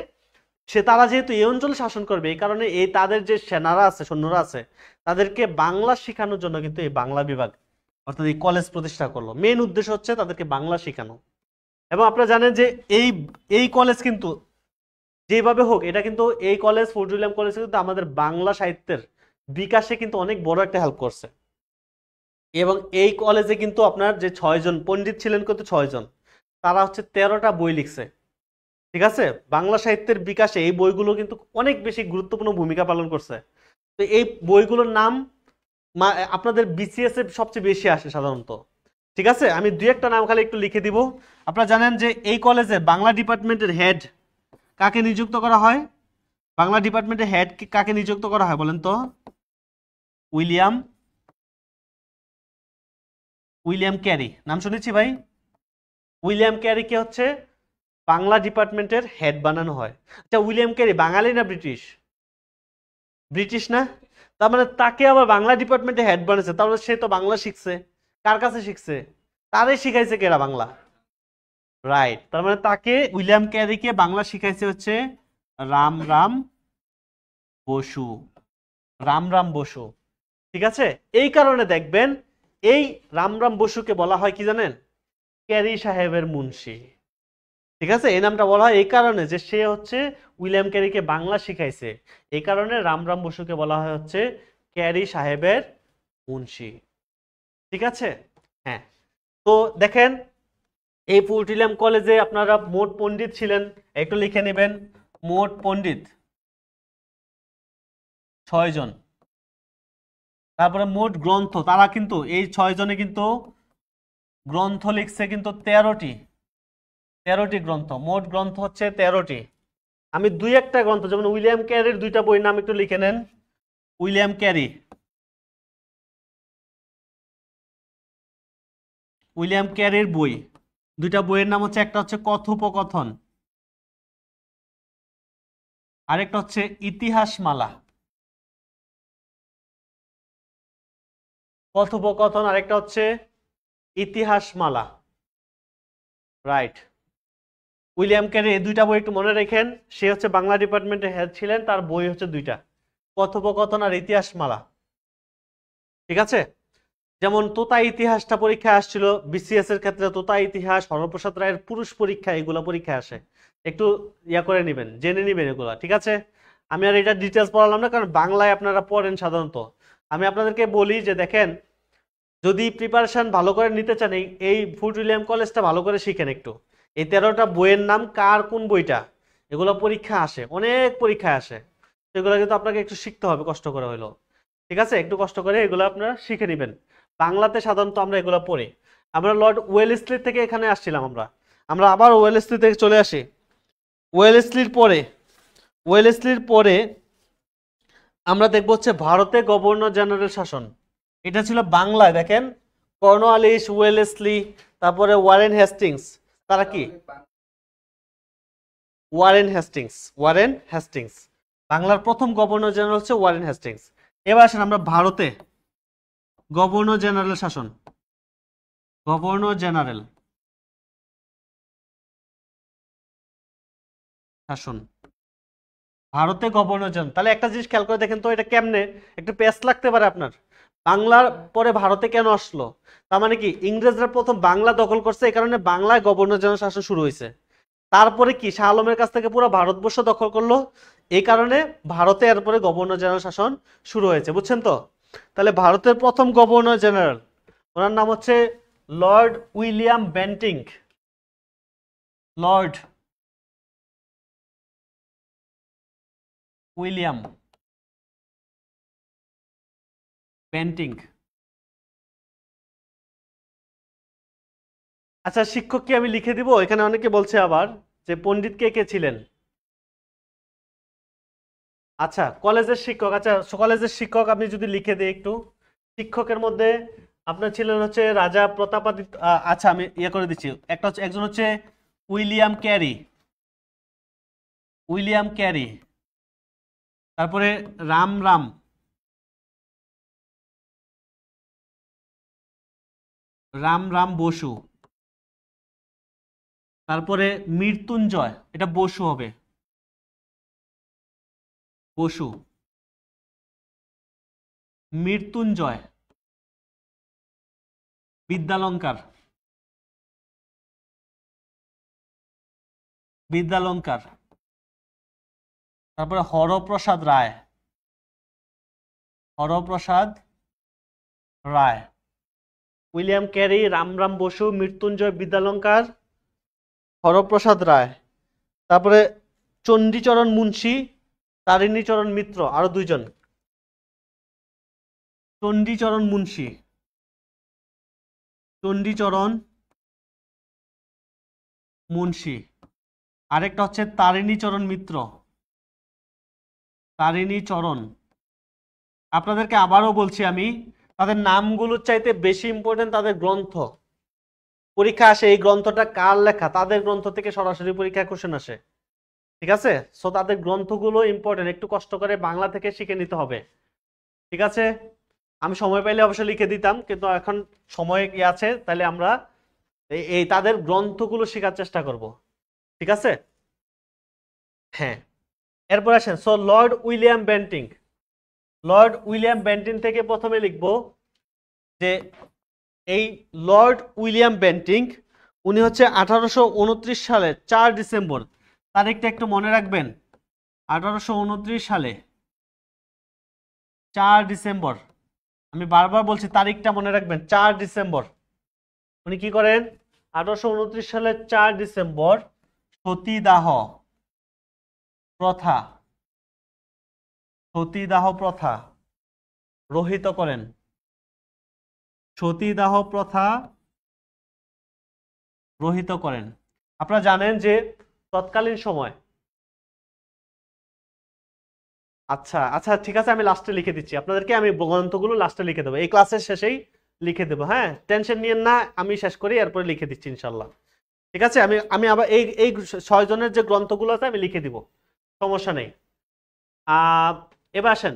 তারা যেহেতু এই অঞ্চলে শাসন করবে, এই কারণে এই তাদের যে সেনারা আছে, সৈন্যরা আছে, তাদেরকে বাংলা শেখানোর জন্য কিন্তু এই বাংলা বিভাগ অর্থাৎ এই কলেজ প্রতিষ্ঠা করলো। মেন উদ্দেশ্য হচ্ছে তাদেরকে বাংলা শেখানো। এবং আপনারা জানেন যে এই এই কলেজ কিন্তু যেভাবে হোক, এটা কিন্তু এই কলেজ, ফোর্ট উইলিয়াম কলেজ কিন্তু আমাদের বাংলা সাহিত্যের বিকাশে কিন্তু অনেক বড় একটা হেল্প করছে। এবং এই কলেজে কিন্তু আপনার যে 6 জন পণ্ডিত ছিলেন, কিন্তু 6 জন, তারা হচ্ছে 13টা বই লিখছে, ঠিক আছে। বাংলা সাহিত্যের বিকাশে এই বইগুলো কিন্তু অনেক বেশি গুরুত্বপূর্ণ ভূমিকা পালন করছে। তো এই বইগুলোর নাম আপনাদের বিসিএস এ সবচেয়ে বেশি আসে সাধারণত, ঠিক আছে। আমি দুই একটা নাম খালি একটু লিখে দিব। আপনারা জানেন যে এই কলেজে বাংলা ডিপার্টমেন্টের হেড কাকে নিযুক্ত করা হয়? বাংলা ডিপার্টমেন্টের হেড কাকে নিযুক্ত করা হয় বলেন তো? উইলিয়াম ক্যারি, নাম শুনেছি ভাই। উইলিয়াম ক্যারিকে হচ্ছে বাংলা ডিপার্টমেন্টের হেড বানানো হয়। আচ্ছা, উইলিয়াম ক্যারি বাঙালি না ব্রিটিশ? ব্রিটিশ না? তার মানে তাকে আবার বাংলা ডিপার্টমেন্টে হেড বানাচ্ছে, তাহলে সে তো বাংলা শিখছে। কার কাছে শিখছে? তারে শিখাইছে কেরা? বাংলা, রাইট। তার মানে তাকে, উইলিয়াম ক্যারিকে বাংলা শিখাইছে হচ্ছে রামরাম বসু, রামরাম বসু, ঠিক আছে। এই কারণে দেখবেন এই রামরাম বসুকে বলা হয় কি জানেন? ক্যারি সাহেবের মুন্সি, ঠিক আছে। এই নামটা বলা হয় এই কারণে যে সে হচ্ছে উইলিয়াম ক্যারিকে বাংলা শিখাইছে, এই কারণে রামরাম বসুকে বলা হয় হচ্ছে ক্যারি সাহেবের মুন্সি, ঠিক আছে। হ্যাঁ, তো দেখেন এই ফোর্ট উইলিয়াম কলেজে আপনারা মোট পণ্ডিত ছিলেন, একটু লিখে নেবেন, মোট পণ্ডিত 6 জন। তারপরে মোট গ্রন্থ, তারা কিন্তু এই 6 জনে কিন্তু গ্রন্থ লিখছে কিন্তু 13টি গ্রন্থ। মোট গ্রন্থ হচ্ছে 13টি। আমি দুই একটা গ্রন্থ, যেমন উইলিয়াম ক্যারির 2টা বইয়ের নাম একটু লিখে নেন। উইলিয়াম ক্যারির বই, 2টা বইয়ের নাম হচ্ছে, একটা হচ্ছে কথোপকথন, আরেকটা হচ্ছে ইতিহাসমালা। কথোপকথন আরেকটা হচ্ছে ইতিহাসমালা, রাইট। উইলিয়াম ক্যারি এই 2টা বই একটু মনে রাখেন। সে হচ্ছে বাংলা ডিপার্টমেন্টের হেড ছিলেন, তার বই হচ্ছে 2টা, কথোপকথন আর ইতিহাসমালা, ঠিক আছে। যেমন তোতা ইতিহাসটা পরীক্ষায় আসছিল বিসিএস এর ক্ষেত্রে, তোতা ইতিহাস, হরপ্রসাদ রায়ের পুরুষ পরীক্ষা, এগুলো পরীক্ষায় আসে। একটু করে নেবেন, জেনে নেবেন এগুলা, ঠিক আছে? আমি আর এটা ডিটেলস পড়ালাম না, কারণ বাংলায় আপনারা পড়েন সাধারণত। আমি আপনাদেরকে বলি যে দেখেন, যদি প্রিপারেশন ভালো করে নিতে চান, এই ফোর্ট উইলিয়াম কলেজটা ভালো করে শিখেন একটু। এই 13টা বইয়ের নাম কার কোন বইটা, এগুলো পরীক্ষা আসে, অনেক পরীক্ষায় আসে। এগুলো কিন্তু আপনাকে একটু শিখতে হবে, কষ্ট করে হইলো, ঠিক আছে? একটু কষ্ট করে এগুলো আপনারা শিখে নেবেন। বাংলাতে সাধারণত আমরা এগুলো পড়ি। আমরা লর্ড ওয়েলেসলি থেকে এখানে আসছিলাম, আমরা আবার ওয়েলেসলি থেকে চলে আসি। ওয়েলেসলির পরে আমরা দেখব হচ্ছে ভারতে গভর্নর জেনারেল শাসন। এটা ছিল বাংলায়, দেখেন কর্নওয়ালিস, ওয়েলেসলি, তারপরে ওয়ারেন হেস্টিংস। তারা কি? ওয়ারেন হেস্টিংস বাংলার প্রথম গভর্নর জেনারেল হচ্ছে ওয়ারেন হেস্টিংস। এবার আসেন আমরা ভারতে গভর্নর জেনারেল শাসন। গভর্নর জেনারেল শাসন ভারতে গভর্নর জেনারেল। তাহলে একটা জিনিস খেয়াল করে দেখেন তো, এটা কেমনে একটু পেস্ট লাগতে পারে আপনার। বাংলার পরে ভারতে কেন আসলো? তার মানে কি ইংরেজরা প্রথম বাংলা দখল করছে, এই কারণে বাংলায় গভর্নর জেনারেল শাসন শুরু হয়েছে। তারপরে কি শাহ আলমের কাছ থেকে পুরো ভারতবর্ষ দখল করলো, এই কারণে ভারতে এরপরে গভর্নর জেনারেল শাসন শুরু হয়েছে, বুঝছেন তো? তাহলে ভারতের প্রথম গভর্নর জেনারেল, ওনার নাম হচ্ছে Lord William Bentinck. Lord William Bentinck. আচ্ছা, শিক্ষক কি আমি লিখে দিব? এখানে অনেকে বলছে আবার যে পণ্ডিত কে কে ছিলেন। আচ্ছা, কলেজের শিক্ষক। আচ্ছা, কলেজের শিক্ষক আপনি যদি লিখে দিই একটু। শিক্ষকের মধ্যে আপনার ছিলেন হচ্ছে রাজা প্রতাপাদিত্য। আচ্ছা, আমি করে দিচ্ছি। একজন হচ্ছে উইলিয়াম ক্যারি। তারপরে রাম রাম বসু। তারপরে মৃত্যুঞ্জয়, এটা বসু হবে, বসু। মৃত্যুঞ্জয় বিদ্যালঙ্কার। তারপরে হরপ্রসাদ রায়। উইলিয়াম ক্যারি, রাম বসু, মৃত্যুঞ্জয় বিদ্যালঙ্কার, হরপ্রসাদ রায়। তারপরে চণ্ডীচরণ মুন্সী, তারিণীচরণ মিত্র, আরো দুইজন। চণ্ডীচরণ মুন্সী, আরেকটা হচ্ছে তারিণীচরণ মিত্র। আপনাদেরকে আবারও বলছি, আমি তাদের নামগুলোর চাইতে বেশি ইম্পর্টেন্ট তাদের গ্রন্থ। পরীক্ষা আসে এই গ্রন্থটা কার লেখা, তাদের গ্রন্থ থেকে সরাসরি পরীক্ষা কোশ্চেন আসে, ঠিক আছে? সো তাদের গ্রন্থগুলো ইম্পর্টেন্ট, একটু কষ্ট করে বাংলা থেকে শিখে নিতে হবে, ঠিক আছে? আমি সময় পাইলে অবশ্যই লিখে দিতাম, কিন্তু এখন সময় কি আছে, তাহলে আমরা এই তাদের গ্রন্থগুলো শেখার চেষ্টা করব, ঠিক আছে? হ্যাঁ, এরপর আসেন। সো লর্ড উইলিয়াম বেন্টিং থেকে প্রথমে লিখব যে এই লর্ড উইলিয়াম বেন্টিং উনি হচ্ছে 1829 সালের 4 ডিসেম্বর, তারিখটা একটু মনে রাখবেন। 1829 সালে 4 ডিসেম্বর, আমি বারবার বলছি তারিখটা মনে রাখবেন, 4 ডিসেম্বর। উনি কি করেন? 1829 সালের 4 ডিসেম্বর সতীদাহ প্রথা রহিত করেন। আপনারা জানেন যে তৎকালীন সময়, আচ্ছা আচ্ছা ঠিক আছে, আমি লাস্টে লিখে দিচ্ছি আপনাদেরকে, আমি গ্রন্থগুলো লাস্টে লিখে দেবো, এই ক্লাসের শেষেই লিখে দেবো। হ্যাঁ, টেনশন নিয়েন না, আমি শেষ করি এরপরে লিখে দিচ্ছি ইনশাল্লাহ, ঠিক আছে? আমি আবার এই 6 জনের যে গ্রন্থগুলো আছে আমি লিখে দিব, সমস্যা নেই। এবার আসেন,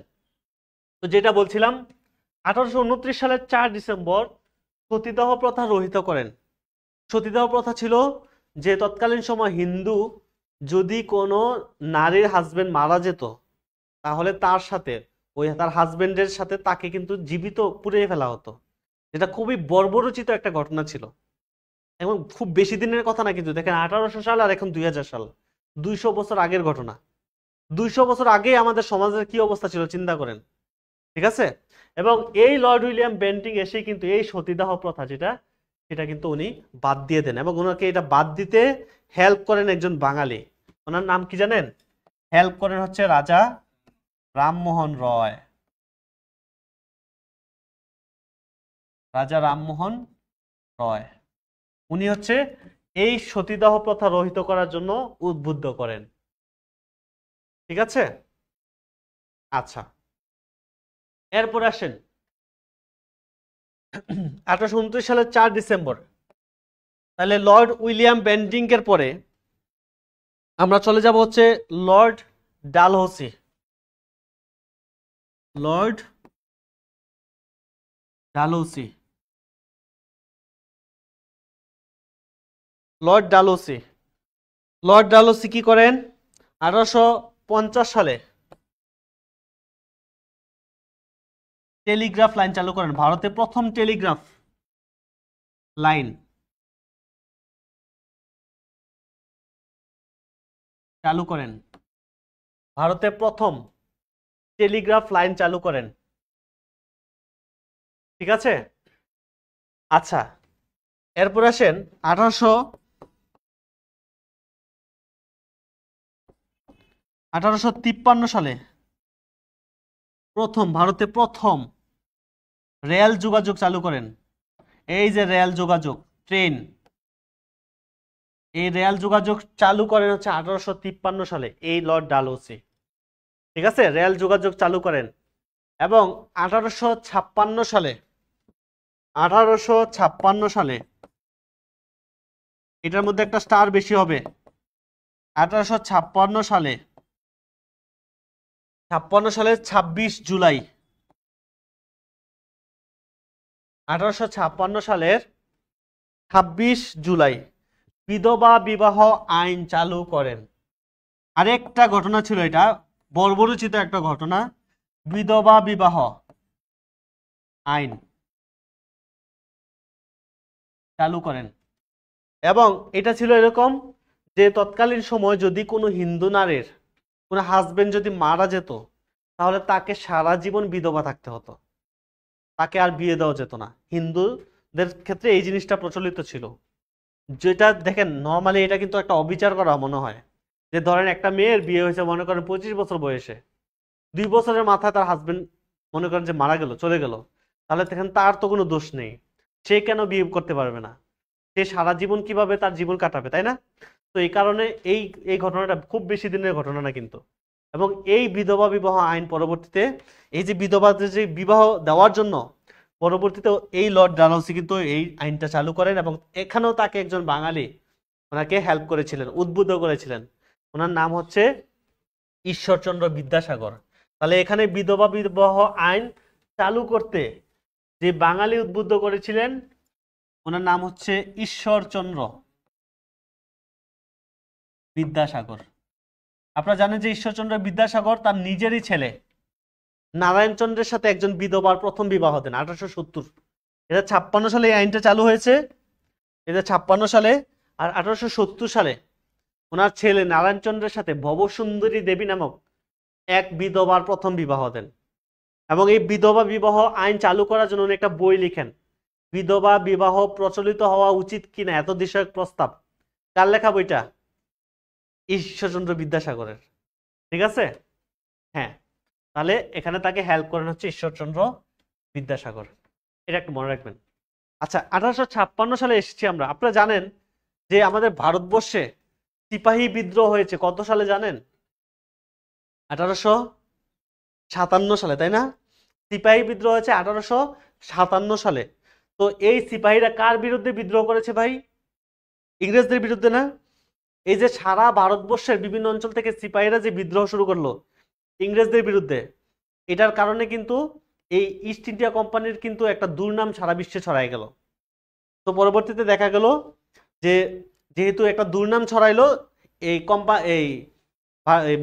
তো যেটা বলছিলাম, 1829 সালের 4 ডিসেম্বর সতীদাহ প্রথা রহিত করেন। সতীদাহ প্রথা ছিল যে তৎকালীন সময় হিন্দু যদি কোনো নারীর হাজবেন্ড মারা যেত, তাহলে তার সাথে তার হাজবেন্ডের সাথে তাকে কিন্তু জীবিত পুড়িয়ে ফেলা হতো, যেটা খুবই বর্বরচিত একটা ঘটনা ছিল। এবং খুব বেশি দিনের কথা না, কিন্তু দেখেন 1800 সাল আর এখন 2000 সাল, 200 বছর আগের ঘটনা। 200 বছর আগে আমাদের সমাজের কি অবস্থা ছিল চিন্তা করেন, ঠিক আছে। এবং এই লর্ড উইলিয়াম বেন্টিং এসে কিন্তু এই সতীদাহ প্রথা সেটা কিন্তু উনি বাদ দিয়ে দেন, এবং ওনাকে এটা বাদ দিতে হেল্প করেন একজন বাঙালি। ওনার নাম কি জানেন? হেল্প করেন হচ্ছে রাজা রামমোহন রয়। রাজা রামমোহন রয় উনি হচ্ছে এই সতীদাহ প্রথা রহিত করার জন্য উদ্বুদ্ধ করেন, ঠিক আছে। আচ্ছা, এরপর আসেন 1829 সালের 4 ডিসেম্বর। তাহলে লর্ড উইলিয়াম বেন্টিং এর পরে আমরা চলে যাব হচ্ছে Lord Dalhousie. Lord Dalhousie, Lord Dalhousie. Lord Dalhousie কি করেন? 1850 সালে টেলিগ্রাফ লাইন চালু করেন, ভারতে প্রথম টেলিগ্রাফ লাইন চালু করেন, ভারতে প্রথম টেলিগ্রাফ লাইন চালু করেন, ঠিক আছে। আচ্ছা, এরপর আসেন 1853 সালে ভারতে প্রথম রেল যোগাযোগ চালু করেন। এই যে রেল যোগাযোগ, ট্রেন, এই রেল যোগাযোগ চালু করেন হচ্ছে 1853 সালে এই লর্ড ডালহৌসি, ঠিক আছে। রেল যোগাযোগ চালু করেন। এবং 1856 সালে এটার মধ্যে একটা স্টার বেশি হবে। 1856 সালে 26 জুলাই, 1856 সালের 26 জুলাই বিধবা বিবাহ আইন চালু করেন। আরেকটা ঘটনা ছিল, এটা বর্বরোচিত একটা ঘটনা, বিধবা বিবাহ আইন চালু করেন। এবং এটা ছিল এরকম যে তৎকালীন সময় যদি কোনো হিন্দু নারীর কোনো হাজবেন্ড যদি মারা যেত, তাহলে তাকে সারা জীবন বিধবা থাকতে হতো, তাকে আর বিয়ে দেওয়া যেত না। হিন্দুদের ক্ষেত্রে এই জিনিসটা প্রচলিত ছিল, যেটা দেখেন নর্মালি এটা কিন্তু একটা অবিচার করা মনে হয়। যে ধরেন একটা মেয়ের বিয়ে হয়েছে মনে করেন 25 বছর বয়সে, 2 বছরের মাথায় তার হাজবেন্ড মনে করেন যে মারা গেল, চলে গেল, তাহলে দেখেন তার তো কোনো দোষ নেই, সে কেন বিয়ে করতে পারবে না? সে সারা জীবন কিভাবে তার জীবন কাটাবে, তাই না? তো এই কারণে এই ঘটনাটা খুব বেশি দিনের ঘটনা না কিন্তু। এবং এই বিধবা বিবাহ আইন পরবর্তীতে, এই যে বিধবাদের যে বিবাহ দেওয়ার জন্য পরবর্তীতে এই লর্ড ডালহৌসি কিন্তু এই আইনটা চালু করেন। এবং এখানেও তাকে একজন বাঙালি ওনাকে হেল্প করেছিলেন, উদ্বুদ্ধ করেছিলেন। ওনার নাম হচ্ছে ঈশ্বরচন্দ্র বিদ্যাসাগর। তাহলে এখানে বিধবা বিবাহ আইন চালু করতে যে বাঙালি উদ্বুদ্ধ করেছিলেন, ওনার নাম হচ্ছে ঈশ্বরচন্দ্র বিদ্যাসাগর। আপনারা জানেন যে ঈশ্বরচন্দ্র বিদ্যাসাগর তার নিজেরই ছেলে নারায়ণচন্দ্রের সাথে একজন বিধবার প্রথম বিবাহ দেন 1870। এটা 56 সালে এই আইনটা চালু হয়েছে, এটা 56 সালে। আর 1870 সালে ওনার ছেলে নারায়ণচন্দ্রের সাথে ভবসুন্দরী দেবী নামক এক বিধবার প্রথম বিবাহ দেন। এবং এই বিধবা বিবাহ আইন চালু করার জন্য উনি একটা বই লিখেন, বিধবা বিবাহ প্রচলিত হওয়া উচিত কিনা এত বিষয়ক প্রস্তাব। কার লেখা বইটা? ঈশ্বরচন্দ্র বিদ্যাসাগরের, ঠিক আছে। হ্যাঁ, তাহলে এখানে তাকে হেল্প করেন হচ্ছে ঈশ্বরচন্দ্র বিদ্যাসাগর, এটা একটু মনে রাখবেন। আচ্ছা, 1856 সালে এসেছি আমরা। আপনারা জানেন যে আমাদের ভারতবর্ষে সিপাহী বিদ্রোহ হয়েছে কত সালে জানেন? 1857 সালে, তাই না? সিপাহী বিদ্রোহ হয়েছে 1857 সালে। তো এই সিপাহীরা কার বিরুদ্ধে বিদ্রোহ করেছে ভাই? ইংরেজদের বিরুদ্ধে না? এই যে সারা ভারতবর্ষের বিভিন্ন অঞ্চল থেকে সিপাহীরা যে বিদ্রোহ শুরু করলো ইংরেজদের বিরুদ্ধে, এটার কারণে কিন্তু এই ইস্ট ইন্ডিয়া কোম্পানির কিন্তু একটা দুর্নাম সারা বিশ্বে ছড়াই গেল। তো পরবর্তীতে দেখা গেল যে যেহেতু একটা দুর্নাম ছড়াইলো, এই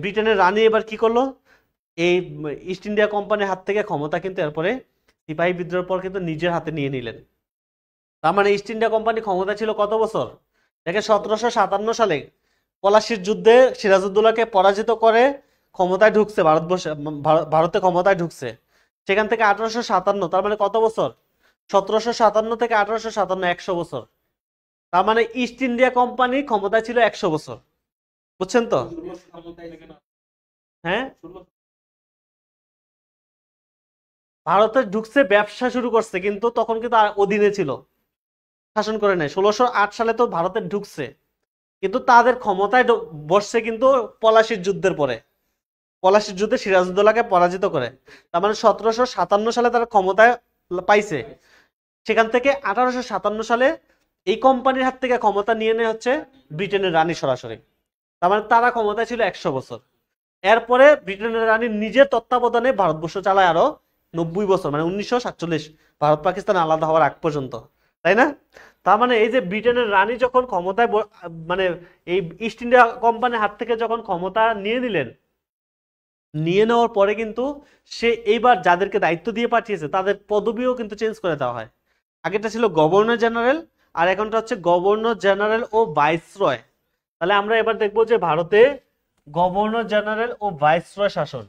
ব্রিটেনের রানী এবার কি করলো, এই ইস্ট ইন্ডিয়া কোম্পানির হাত থেকে ক্ষমতা কিন্তু এরপরে সিপাহী বিদ্রোহের পর কিন্তু নিজের হাতে নিয়ে নিলেন। তার মানে ইস্ট ইন্ডিয়া কোম্পানি ক্ষমতা ছিল কত বছর? দেখে 1757 সালে পলাশির যুদ্ধে সিরাজউদ্দৌলাকে পরাজিত করে ক্ষমতায় ঢুকছে ভারতবর্ষে, ভারতে ক্ষমতায় ঢুকছে। সেখান থেকে 1857, তার মানে কত বছর? 1757 থেকে 1857, 100 বছর। তার মানে ইস্ট ইন্ডিয়া কোম্পানি ক্ষমতায় ছিল 100 বছর। বুঝছেন তো? হ্যাঁ, ভারতে ঢুকছে, ব্যবসা শুরু করছে, কিন্তু তখন কিন্তু অধীনে ছিল, শাসন করে নেয়। 1608 সালে তো ভারতে ঢুকছে, কিন্তু তাদের ক্ষমতায় বসছে কিন্তু পলাশির যুদ্ধের পরে। পলাশির যুদ্ধে সিরাজউদ্দৌলাকে পরাজিত করে, তার মানে 1757 সালে তারা ক্ষমতায় পাইছে। সেখান থেকে 1857 সালে এই কোম্পানির হাত থেকে ক্ষমতা নিয়ে নেয় হচ্ছে ব্রিটেনের রানী সরাসরি। তার মানে তারা ক্ষমতায় ছিল 100 বছর। এরপরে ব্রিটেনের রানী নিজের তত্ত্বাবধানে ভারতবর্ষ চালায় আরো 90 বছর, মানে 1947, ভারত পাকিস্তান আলাদা হওয়ার আগ পর্যন্ত, তাই না? তার মানে এই যে ব্রিটেনের রানী যখন ক্ষমতায় মানে এই ইস্ট ইন্ডিয়া কোম্পানির হাত থেকে যখন ক্ষমতা নিয়ে নিলেন, নিয়ে নেওয়ার পরে কিন্তু সে এইবার যাদেরকে দায়িত্ব দিয়ে পাঠিয়েছে তাদের পদবিও কিন্তু চেঞ্জ করে দেওয়া হয়। আগেটা ছিল গভর্নর জেনারেল, আর এখনটা হচ্ছে গভর্নর জেনারেল ও ভাইসরয়। তাহলে আমরা এবার দেখবো যে ভারতে গভর্নর জেনারেল ও ভাইসরয় শাসন।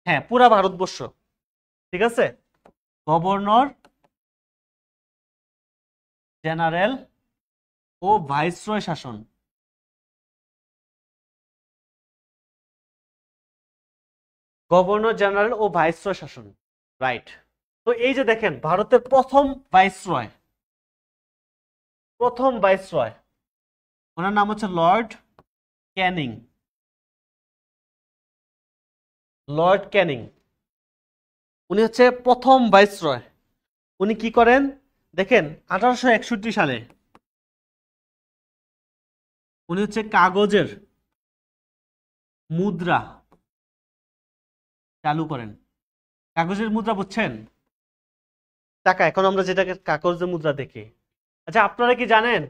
হ্যাঁ, পুরা ভারতবর্ষ, ঠিক আছে। গভর্নর জেনারেল ও ভাইসরয় শাসন। গভর্নর জেনারেল ও ভাইসরয় শাসন, রাইট। তো এই যে দেখেন, ভারতের প্রথম ভাইসরয়, ওনার নাম হচ্ছে লর্ড ক্যানিং। লর্ড ক্যানিং, উনি হচ্ছে প্রথম ভাইসরয়। উনি কি করেন দেখেন, 1861 সালে উনি হচ্ছে কাগজের মুদ্রা চালু করেন। কাগজের মুদ্রা বুঝছেন? টাকা, এখন আমরা যেটাকে কাগজের মুদ্রা দেখি। আচ্ছা, আপনারা কি জানেন?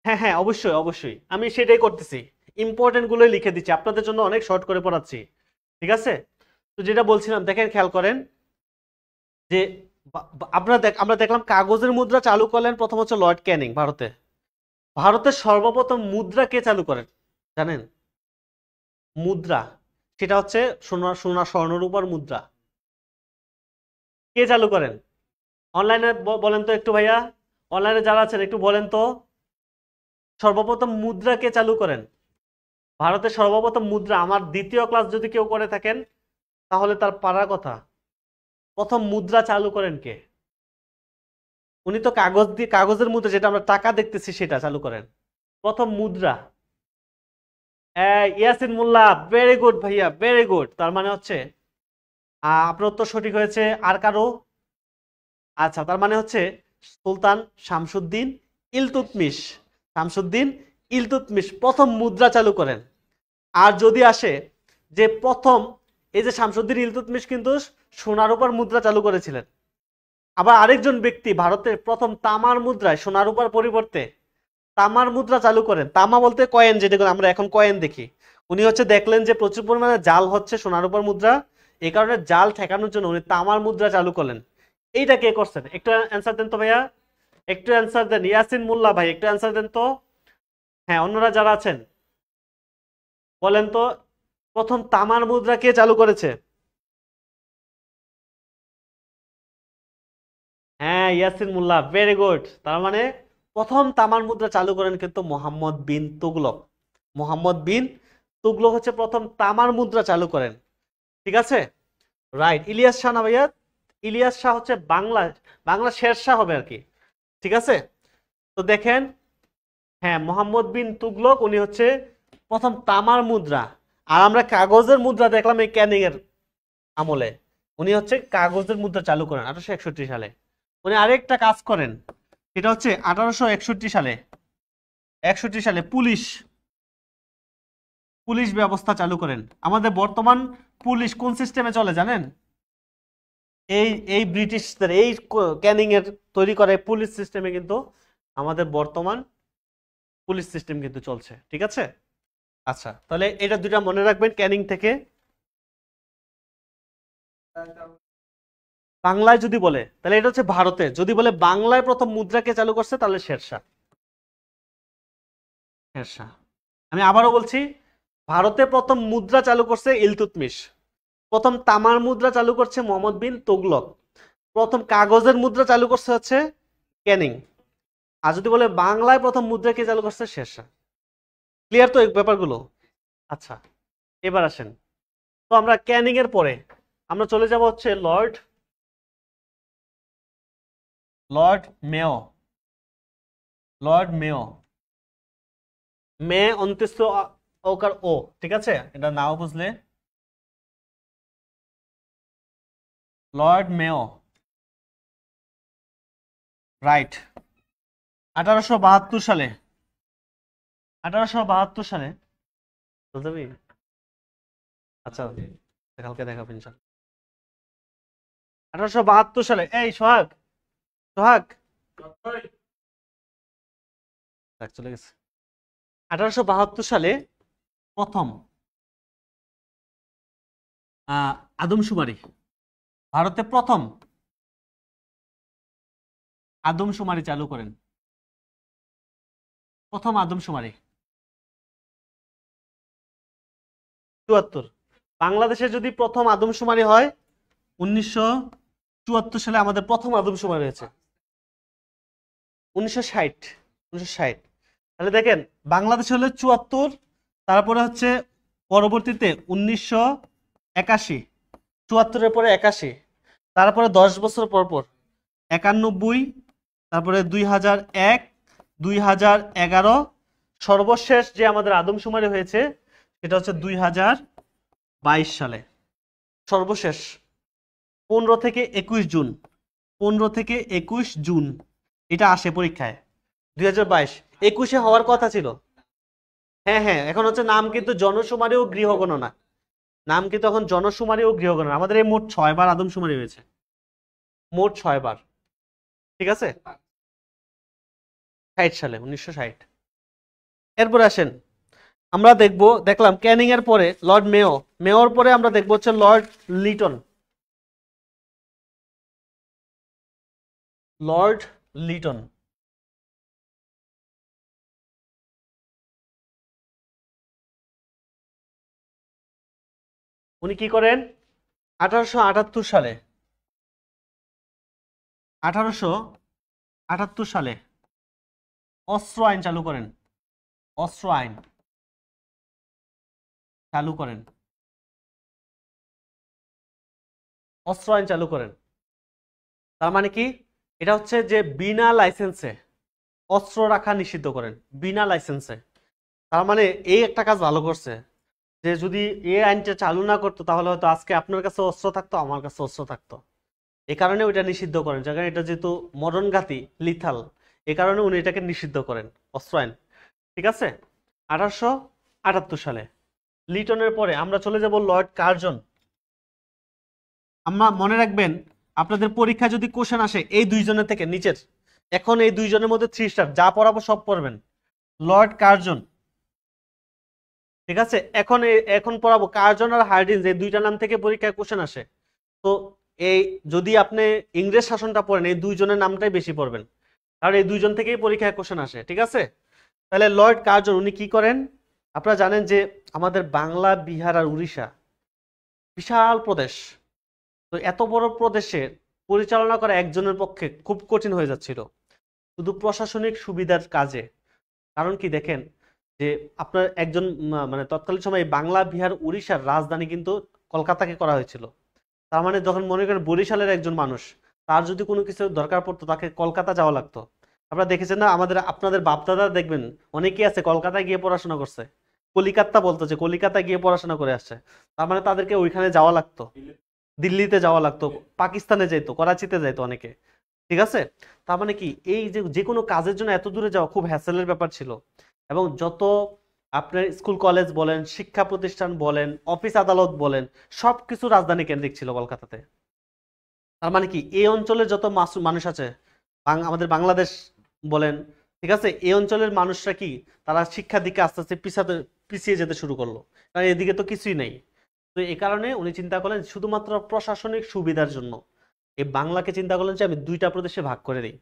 হ্যাঁ হ্যাঁ, অবশ্যই অবশ্যই, আমি সেটাই করতেছি, ইম্পর্টেন্ট গুলোই লিখে দিচ্ছি আপনাদের জন্য, অনেক শর্ট করে পড়াচ্ছি, ঠিক আছে। তো যেটা বলছিলাম, দেখেন খেয়াল করেন যে আমরা দেখলাম কাগজের মুদ্রা চালু করলেন প্রথম হচ্ছে লর্ড ক্যানিং। ভারতের সর্বপ্রথম মুদ্রা কে চালু করেন জানেন? মুদ্রা, সেটা হচ্ছে সোনা সোনা স্বর্ণরূপার মুদ্রা। কে চালু করেন? অনলাইনে বলেন তো একটু ভাইয়া, অনলাইনে যারা আছেন একটু বলেন তো, সর্বপ্রথম মুদ্রা কে চালু করেন? ভারতের সর্বপ্রথম মুদ্রা, আমার দ্বিতীয় ক্লাস যদি কেউ করে থাকেন তাহলে তার পারার কথা। প্রথম মুদ্রা চালু করেন কে? উনি তো কাগজের মুদ্রা, যেটা আমরা টাকা দেখতেছি, সেটা চালু করেন প্রথম মুদ্রা। ইয়াসিন মোল্লা, ভেরি গুড ভাইয়া, ভেরি গুড। তার মানে হচ্ছে আপনার উত্তর সঠিক হয়েছে। আর কারো? আচ্ছা, তার মানে হচ্ছে সুলতান শামসুদ্দিন ইলতুৎমিশ। শামসুদ্দিন ইলতুৎমিশ প্রথম মুদ্রা চালু করেন। আর যদি আসে যে প্রথম, এই যে শামসুদ্দিন ইলতুৎমিশ কিন্তু সোনার উপর মুদ্রা চালু করেছিলেন। আবার আরেকজন ব্যক্তি ভারতের প্রথম তামার মুদ্রায় সোনার উপর পরিবর্তে তামার মুদ্রা চালু করেন। তামা বলতে কয়েন, যেটা আমরা এখন কয়েন দেখি। উনি হচ্ছে দেখলেন যে প্রচুর পরিমাণে জাল হচ্ছে সোনার উপর মুদ্রা, এই কারণে জাল ঠেকানোর জন্য উনি তামার মুদ্রা চালু করলেন। এইটা কে করছেন? একটু অ্যান্সার দেন তো ভাইয়া, একটু অ্যান্সার দেন। ইয়াসিন মোল্লা ভাই, একটু অ্যান্সার দেন তো। হ্যাঁ, অন্যরা যারা আছেন বলেন তো, প্রথম তামার মুদ্রা কে চালু করেছে? হ্যাঁ, ইয়াসিন মোল্লা, ভেরি গুড। তার মানে প্রথম তামার মুদ্রা চালু করেন কিন্তু মোহাম্মদ বিন তুগলক। মোহাম্মদ বিন তুগলক হচ্ছে প্রথম তামার মুদ্রা চালু করেন, ঠিক আছে, রাইট। ইলিয়াস শাহ না ভাইয়া? ইলিয়াস শাহ হচ্ছে বাংলা শের শাহ হবে আর কি, ঠিক আছে। তো দেখেন, হ্যাঁ, মোহাম্মদ বিন তুগলক উনি হচ্ছে প্রথম তামার মুদ্রা। আর আমরা কাগজের মুদ্রা দেখলাম এই ক্যানিং এর আমলে। উনি হচ্ছে কাগজের মুদ্রা চালু করেন 1861 সালে। উনি আরেকটা কাজ করেন, সেটা হচ্ছে 1861 সালে পুলিশ ব্যবস্থা চালু করেন। আমাদের বর্তমান পুলিশ কোন সিস্টেমে চলে জানেন? এই এই ব্রিটিশদের, এই ক্যানিং এর তৈরি করা পুলিশ সিস্টেমে কিন্তু আমাদের বর্তমান পুলিশ সিস্টেম কিন্তু চলছে, ঠিক আছে। আচ্ছা, তাহলে এটা দুটা মনে রাখবেন ক্যানিং থেকে। বাংলায় যদি বলে তাহলে এটা হচ্ছে ভারতে, যদি বলে বাংলায় প্রথম মুদ্রাকে চালু করছে তাহলে শেরশাহ। শেরশাহ। আমি আবারও বলছি, ভারতে প্রথম মুদ্রা চালু করছে ইলতুৎমিশ, প্রথম তামার মুদ্রা চালু করছে মোহাম্মদ বিন তুগলক, প্রথম কাগজের মুদ্রা চালু করছে হচ্ছে ক্যানিং। আর যদি বলে বাংলায় প্রথম মুদ্রা কে চালু করছে শেরশাহ। ক্লিয়ার তো এই ব্যাপারগুলো? আচ্ছা, এবার আসেন, তো আমরা ক্যানিং এর পরে আমরা চলে যাব হচ্ছে লর্ড মেয়। লর্ড মেয়, মে অন্ত্যেষ্ঠ ওকার ও, ঠিক আছে, এটা নাও বুঝলে লর্ড মেয়, রাইট। 1872 সালে, 1872 সালে বলতে পারি? আচ্ছা, কালকে দেখাবো ইনশাল্লাহ। 1872 সালে, এই সোহাগ, সোহাগ চলে গেছে। 1872 সালে প্রথম আদমশুমারি, ভারতে প্রথম আদমশুমারি চালু করেন, প্রথম আদমশুমারি 74। বাংলাদেশে যদি প্রথম আদমশুমারি হয় 1974 সালে আমাদের প্রথম আদমশুমারি হয়েছে 1960। তাহলে দেখেন বাংলাদেশ হলো 74, তারপরে হচ্ছে পরবর্তীতে 1981, 74-এর পরে 81, তারপরে 10 বছর পর পর 91, তারপরে 2001, 2011, সর্বশেষ যে আমাদের আদমশুমারি হয়েছে সেটা হচ্ছে 2022 সালে, সর্বশেষ 15 থেকে 21 জুন, 15 থেকে 21 জুন এটা আসে পরীক্ষায়। 2022, 21-এ হওয়ার কথা ছিল। হ্যাঁ হ্যাঁ, এখন হচ্ছে নাম কিন্তু জনশুমারি ও গৃহগণনা, নাম কিন্তু এখন জনশুমারি ও গৃহগণনা। আমাদের এই মোট 6 বার আদমশুমারি হয়েছে, মোট 6 বার, ঠিক আছে, 60 সালে, 1960। এরপরে আসেন আমরা দেখলাম ক্যানিং এর পরে লর্ড মেয়, মেয়র পরে আমরা দেখবো হচ্ছে লর্ড লিটন। লর্ড লিটন উনি কি করেন? 1878 সালে, 1878 সালে অস্ত্র আইন চালু করেন, অস্ত্র আইন চালু করেন, অস্ত্র আইন চালু করেন। তার মানে কি? এটা হচ্ছে যে বিনা লাইসেন্সে অস্ত্র রাখা নিষিদ্ধ করেন, বিনা লাইসেন্সে। তার মানে এই একটা কাজ ভালো করছে, যে যদি এই আইনটা চালু না করতো তাহলে হয়তো আজকে আপনার কাছে অস্ত্র থাকতো, আমার কাছে অস্ত্র থাকতো। এই কারণে ওইটা নিষিদ্ধ করেন, যার কারণে এটা যেহেতু মরণঘাতী, লিথাল, এই কারণে উনি এটাকে নিষিদ্ধ করেন, অস্ত্র আইন, ঠিক আছে। 1878 সালে লিটনের পরে আমরা চলে যাব লর্ড কার্জন। আমরা মনে রাখবেন, আপনাদের পরীক্ষা যদি কোশ্চেন আসে এই দুইজনের থেকে নিচের, এখন এই দুইজনের মধ্যে 3 স্টার, যা পড়াবো সব পড়বেন। লর্ড কার্জন, ঠিক আছে, এখন পড়াবো কার্জন আর হার্ডিঞ্জ, এই দুইটা নাম থেকে পরীক্ষায় কোশ্চেন আসে। তো এই যদি আপনি ইংরেজ শাসনটা পড়েন এই দুইজনের নামটাই বেশি পড়বেন, কারণ এই দুইজন থেকেই পরীক্ষায় কোশ্চেন আসে, ঠিক আছে। তাহলে লর্ড কার্জন উনি কি করেন? আপনারা জানেন যে আমাদের বাংলা, বিহার আর উড়িষ্যা বিশাল প্রদেশ, তো এত বড় প্রদেশের পরিচালনা করা একজনের পক্ষে খুব কঠিন হয়ে যাচ্ছিল, শুধু প্রশাসনিক সুবিধার কাজে। কারণ কি দেখেন, যে আপনার একজন মানে তৎকালীন সময়ে বাংলা, বিহার, উড়িষ্যার রাজধানী কিন্তু কলকাতাকে করা হয়েছিল। তার মানে যখন মনে করেন বরিশালের একজন মানুষ, তার যদি কোনো কিছু দরকার পড়তো তাকে কলকাতা যাওয়া লাগতো। আপনারা দেখেছেন না, আপনাদের বাপদাদা দেখবেন অনেকেই আছে কলকাতায় গিয়ে পড়াশোনা করছে, কলিকাতা বলতো যে কলিকাতায় গিয়ে পড়াশোনা করে আসছে। তার মানে তাদেরকে ওইখানে যাওয়া লাগতো, দিল্লিতে যাওয়া লাগতো, পাকিস্তানে যাইতো, করাচিতে যাইতো অনেকে, ঠিক আছে। তার মানে কি এই যে কোনো কাজের জন্য এত দূরে যাওয়া খুব হ্যাসেলের ব্যাপার ছিল। এবং যত আপনার স্কুল কলেজ বলেন, শিক্ষা প্রতিষ্ঠান বলেন, অফিস আদালত বলেন, সবকিছু রাজধানী কেন্দ্রিক ছিল কলকাতাতে। তার মানে কি এই অঞ্চলের যত মানুষ আছে, আমাদের বাংলাদেশ বলেন, ঠিক আছে, এই অঞ্চলের মানুষরা কি তারা শিক্ষার দিকে আস্তে আস্তে পিছিয়ে যেতে শুরু করলো, কারণ এদিকে তো কিছুই নেই। তো এই কারণে উনি চিন্তা করলেন শুধুমাত্র প্রশাসনিক সুবিধার জন্য এই বাংলাকে চিন্তা করলেন যে আমি দুইটা প্রদেশে ভাগ করে দিই,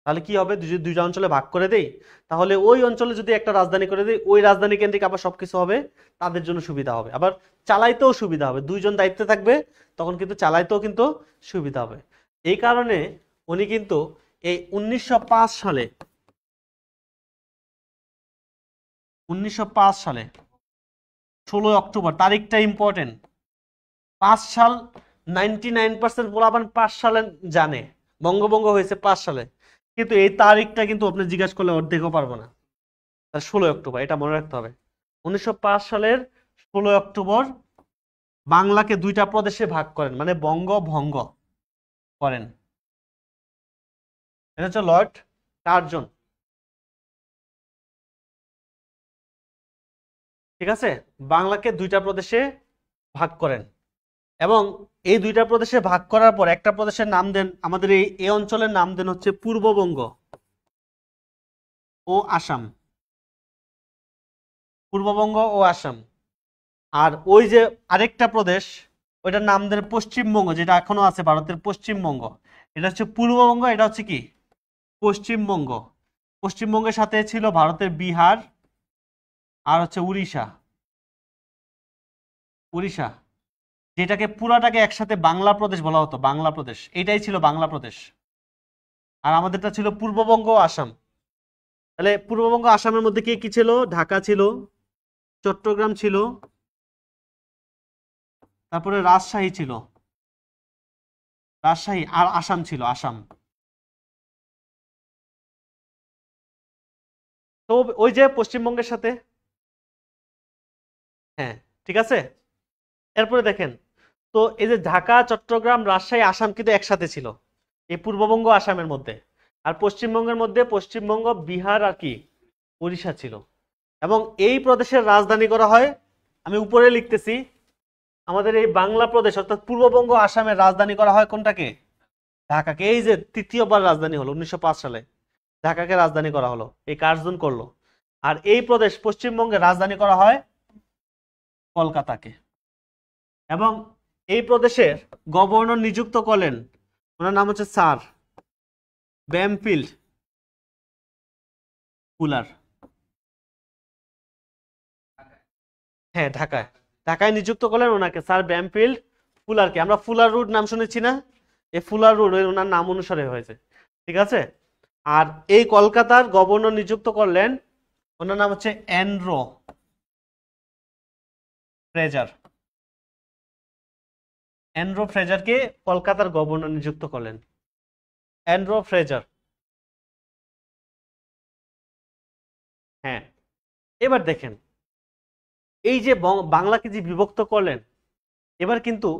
তাহলে কি হবে, যদি দুইটা অঞ্চলে ভাগ করে দেই তাহলে ওই অঞ্চলে যদি একটা রাজধানী করে দিই, ওই রাজধানী কেন্দ্রিক আবার সবকিছু হবে, তাদের জন্য সুবিধা হবে, আবার চালাইতেও সুবিধা হবে, দুইজন দায়িত্বে থাকবে তখন কিন্তু চালাইতেও কিন্তু সুবিধা হবে। এই কারণে উনি কিন্তু এই 1905 সালে 16 অক্টোবর তারিখটা ইম্পর্টেন্ট। 5 সাল 99% পোলাপান 5 সালে জানে বঙ্গভঙ্গ হয়েছে 5 সালে, কিন্তু এই তারিখটা কিন্তু আপনি জিজ্ঞাসা করলে অর্ধেকও পারবো না। 16 অক্টোবর, এটা মনে রাখতে হবে। 1905 সালের 16 অক্টোবর বাংলাকে দুইটা প্রদেশে ভাগ করেন, মানে বঙ্গভঙ্গ করেন। এটা হচ্ছে লর্ড কার্জন, ঠিক আছে, বাংলাকে দুইটা প্রদেশে ভাগ করেন এবং এই দুইটা প্রদেশে ভাগ করার পর একটা প্রদেশের নাম দেন, আমাদের এই অঞ্চলের নাম দেন হচ্ছে পূর্ববঙ্গ ও আসাম, পূর্ববঙ্গ ও আসাম। আর ওই যে আরেকটা প্রদেশ ওইটার নাম দেন পশ্চিমবঙ্গ, যেটা এখনো আছে ভারতের পশ্চিমবঙ্গ। এটা হচ্ছে পূর্ববঙ্গ, এটা হচ্ছে কি পশ্চিমবঙ্গ। পশ্চিমবঙ্গের সাথে ছিল ভারতের বিহার আর হচ্ছে উড়িষ্যা, উড়িষ্যা যেটাকে পুরাটাকে একসাথে বাংলা প্রদেশ বলা হতো, বাংলা প্রদেশ, এটাই ছিল বাংলা প্রদেশ। আর আমাদেরটা ছিল পূর্ববঙ্গ ও আসাম। তাহলে পূর্ববঙ্গ আসামের মধ্যে কি কি ছিল, ঢাকা ছিল, চট্টগ্রাম ছিল, তারপরে রাজশাহী ছিল, রাজশাহী আর আসাম ছিল, আসাম। তো ওই যে পশ্চিমবঙ্গের সাথে, হ্যাঁ ঠিক আছে। এরপরে দেখেন, তো এই যে ঢাকা চট্টগ্রাম রাজশাহী আসাম কিন্তু একসাথে ছিল এই পূর্ববঙ্গ আসামের মধ্যে, আর পশ্চিমবঙ্গের মধ্যে পশ্চিমবঙ্গ বিহার আর কি উড়িষ্যা ছিল। এবং এই প্রদেশের রাজধানী করা হয়, আমি উপরে লিখতেছি, আমাদের এই বাংলা প্রদেশ অর্থাৎ পূর্ববঙ্গ আসামের রাজধানী করা হয় কোনটাকে, ঢাকাকে। এই যে তৃতীয়বার রাজধানী হলো 1905 সালে, ঢাকাকে রাজধানী করা হলো, এই কার্জন করলো। আর এই প্রদেশ পশ্চিমবঙ্গের রাজধানী করা হয় কলকাতাকে। এবং এই প্রদেশের গভর্নর নিযুক্ত করলেন, ওনার নাম হচ্ছে স্যার ব্যামফিল্ড ফুলার। হ্যাঁ ঢাকায়, ঢাকায় নিযুক্ত করলেন ওনাকে, স্যার ব্যামফিল্ড ফুলারকে। আমরা ফুলার রোড নাম শুনেছি না, এই ফুলার রোড ওনার নাম অনুসারে হয়েছে, ঠিক আছে। আর এই কলকাতার গভর্নর নিযুক্ত করলেন, ওনার নাম হচ্ছে অ্যান্ড্রো ফ্রেজার। অ্যান্ড্রো ফ্রেজারকে কলকাতার গভর্নর নিযুক্ত করলেন, অ্যান্ড্রো ফ্রেজার। হ্যাঁ, এবার দেখেন, এই যে বাংলাকে যে বিভক্ত করলেন, এবার কিন্তু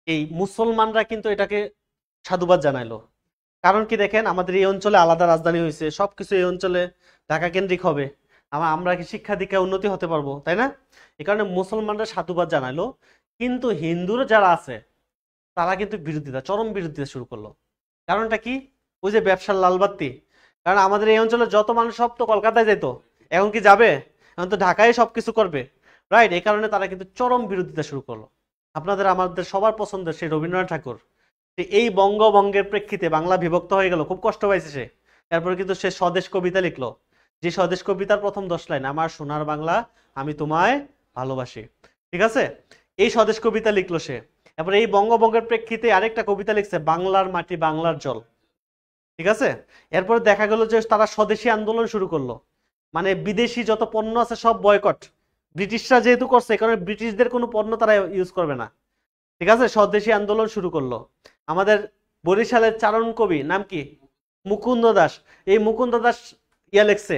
এই মুসলমানরা কিন্তু এটাকে সাধুবাদ জানাইলো। কারণ কি দেখেন, আমাদের এই অঞ্চলে আলাদা রাজধানী হয়েছে, সবকিছু এই অঞ্চলে ঢাকা কেন্দ্রিক হবে, আমরা কি শিক্ষা দীক্ষায় উন্নতি হতে পারবো, তাই না? এই কারণে মুসলমানরা সাধুবাদ জানাইলো। কিন্তু হিন্দুরা যারা আছে তারা কিন্তু বিরোধিতা, চরম বিরোধিতা শুরু করলো। কারণটা কি, ওই যে ব্যবসার লালবাতি। কারণ আমাদের এই অঞ্চলে যত মানুষ সব তো কলকাতায় যেত, এখন কি যাবে, এখন তো ঢাকায় সবকিছু করবে, রাইট? এই কারণে তারা কিন্তু চরম বিরোধিতা শুরু করলো। আপনাদের আমাদের সবার পছন্দের সেই রবীন্দ্রনাথ ঠাকুর, এই বঙ্গভঙ্গের প্রেক্ষিতে বাংলা বিভক্ত হয়ে গেল, খুব কষ্ট পাইছে সে। তারপরে কিন্তু সে স্বদেশ কবিতা লিখলো, যে স্বদেশ কবিতার প্রথম 10 লাইন, আমার সোনার বাংলা আমি তোমায় ভালোবাসি, ঠিক আছে, এই স্বদেশ কবিতা লিখলো সে। তারপরে এই বঙ্গভঙ্গের প্রেক্ষিতে আরেকটা কবিতা লিখছে, বাংলার মাটি বাংলার জল, ঠিক আছে। এরপরে দেখা গেল যে তারা স্বদেশী আন্দোলন শুরু করলো, মানে বিদেশি যত পণ্য আছে সব বয়কট, ব্রিটিশরা যেহেতু করছে এই কারণে ব্রিটিশদের কোনো পণ্য তারা ইউজ করবে না, ঠিক আছে। স্বদেশী আন্দোলন শুরু করলো। আমাদের বরিশালের চারণ কবি নাম কি, মুকুন্দ দাস। এই মুকুন্দ দাস লেখছে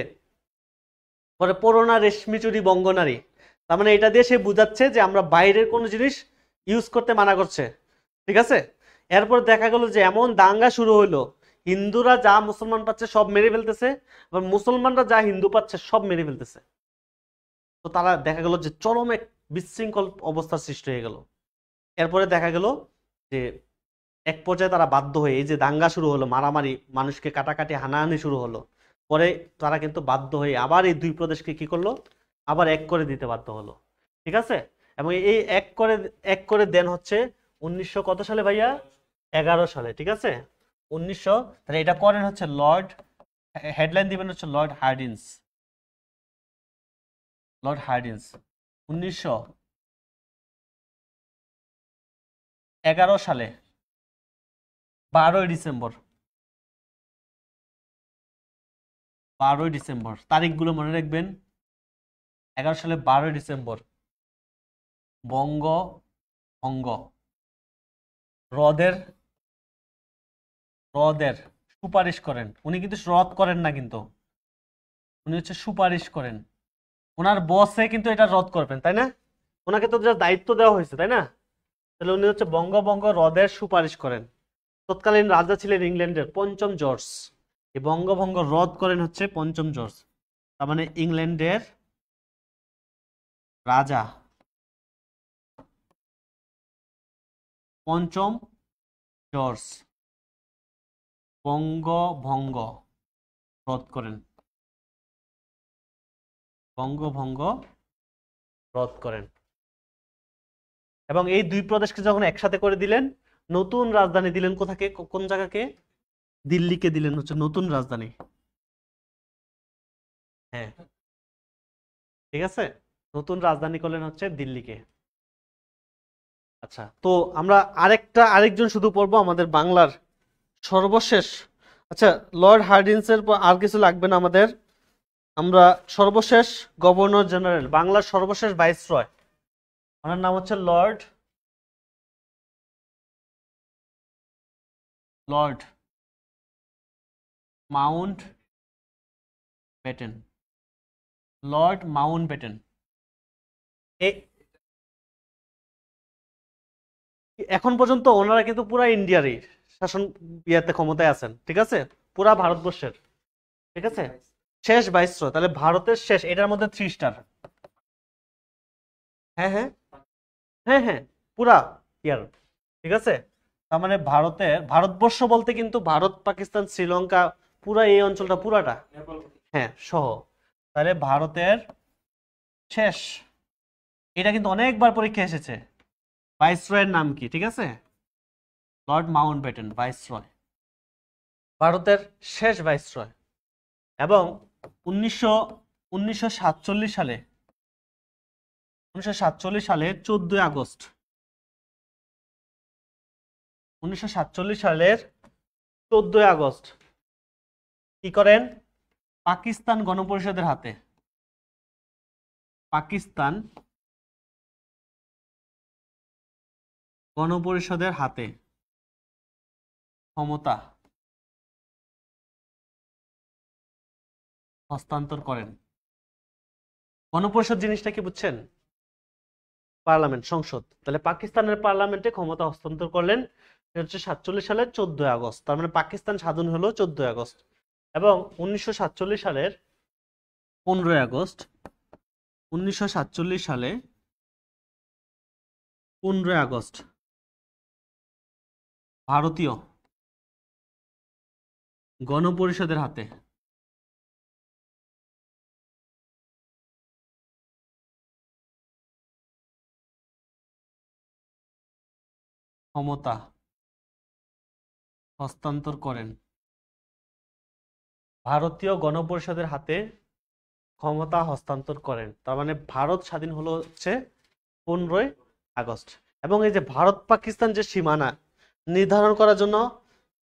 পরে পুরোনা রেশমি চুরি বঙ্গনারী, তার মানে এটা দিয়ে সে বুঝাচ্ছে যে আমরা বাইরের কোনো জিনিস ইউজ করতে মানা করছে, ঠিক আছে। এরপর দেখা গেল যে এমন দাঙ্গা শুরু হইলো, হিন্দুরা যা মুসলমান পাচ্ছে সব মেরে ফেলতেছে, আবার মুসলমানরা যা হিন্দু পাচ্ছে সব মেরে ফেলতেছে। তো তারা দেখা গেল যে চরম এক বিশৃঙ্খল অবস্থার সৃষ্টি হয়ে গেল। এরপরে দেখা গেল যে এক পর্যায়ে তারা বাধ্য হয়ে, এই যে দাঙ্গা শুরু হলো, মারামারি, মানুষকে কাটাকাটি হানাহানি শুরু হলো, পরে তারা কিন্তু বাধ্য হয়ে আবার এই দুই প্রদেশকে কি করলো, আবার এক করে দিতে বাধ্য হলো, ঠিক আছে। এবং এই এক করে দেন হচ্ছে 1900 কত সালে ভাইয়া, 11 সালে, ঠিক আছে। 1900, তাহলে এটা করেন হচ্ছে লর্ড, হেডলাইন দিবেন হচ্ছে লর্ড হার্ডিন্স। লর্ড হার্ডিন্স 1911 সালে 12ই ডিসেম্বর, 12ই ডিসেম্বর তারিখগুলো মনে রাখবেন। 11 সালে 12ই ডিসেম্বর বঙ্গভঙ্গ রদের রদের সুপারিশ করেন। উনি কিন্তু রদ করেন না, কিন্তু উনি হচ্ছে সুপারিশ করেন। ওনার বসে কিন্তু এটা রদ করবেন, তাই না? ওনাকে তো যা দায়িত্ব দেওয়া হয়েছে, তাই না? তাহলে উনি হচ্ছে বঙ্গভঙ্গ রদের সুপারিশ করেন। তৎকালীন রাজা ছিলেন ইংল্যান্ডের পঞ্চম জর্জ। এই বঙ্গভঙ্গ রদ করেন হচ্ছে পঞ্চম জর্জ, তার মানে ইংল্যান্ডের রাজা পঞ্চম জর্জ বঙ্গভঙ্গ রদ করেন। বঙ্গভঙ্গ রদ করেন এবং এই দুই প্রদেশকে যখন একসাথে করে দিলেন, নতুন রাজধানী দিলেন কোথাকে, কোন জায়গাকে? দিল্লিকে দিলেন হচ্ছে নতুন রাজধানী। হ্যাঁ, ঠিক আছে, নতুন রাজধানী করলেন হচ্ছে দিল্লিকে। আচ্ছা, তো আমরা আরেকজন শুধু পড়বো আমাদের বাংলার সর্বশেষ। আচ্ছা, লর্ড হার্ডিন্সের পর আর কিছু লাগবে না আমাদের। আমরা সর্বশেষ গভর্নর জেনারেল, বাংলার সর্বশেষ ভাইসরয়, ওনার নাম হচ্ছে Lord Mount Batten. Lord Mount Batten এখন পর্যন্ত ওনারা কিন্তু পুরা ইন্ডিয়ারই শাসন ইয়াতে ক্ষমতায় আছেন, ঠিক আছে, পুরা ভারতবর্ষের, ঠিক আছে, শেষ ভাইসরয়। তাহলে ভারতের শেষ, এটার মধ্যে 3 স্টার। হ্যাঁ হ্যাঁ হ্যাঁ হ্যাঁ, পুরা ইয়ার, ঠিক আছে। তার মানে ভারতবর্ষ বলতে কিন্তু ভারত, পাকিস্তান, শ্রীলঙ্কা, পুরা এই অঞ্চলটা পুরাটা, হ্যাঁ, সহ। তাহলে ভারতের শেষ, এটা কিন্তু অনেকবার পরীক্ষা এসেছে। ভাইসরয়ের নাম কি? ঠিক আছে, লর্ড মাউন্ট ব্যাটেন ভাইসরয়, ভারতের শেষ ভাইসরয়। এবং 1947 সালে 14ই আগস্ট, 1947 সালের 14ই আগস্ট কি করেন? পাকিস্তান গণপরিষদের হাতে, পাকিস্তান গণপরিষদের হাতে ক্ষমতা হস্তান্তর করেন। গণপরিষদ জিনিসটা কি বুঝছেন? পার্লামেন্ট, সংসদ। তাহলে পাকিস্তানের পার্লামেন্টে ক্ষমতা হস্তান্তর করলেন। এটা হচ্ছে 47 সালের 14ই আগস্ট। তার মানে পাকিস্তান স্বাধীন হলো 14ই আগস্ট। এবং 1947 সালের 15ই আগস্ট, 1947 সালে 15ই আগস্ট ভারতীয় গণপরিষদের হাতে ক্ষমতা হস্তান্তর করেন। ভারতীয় গণপরিষদের হাতে ক্ষমতা হস্তান্তর করেন। তার মানে ভারত স্বাধীন হলো হচ্ছে 15ই আগস্ট। এবং এই যে ভারত পাকিস্তান যে সীমানা নির্ধারণ করার জন্য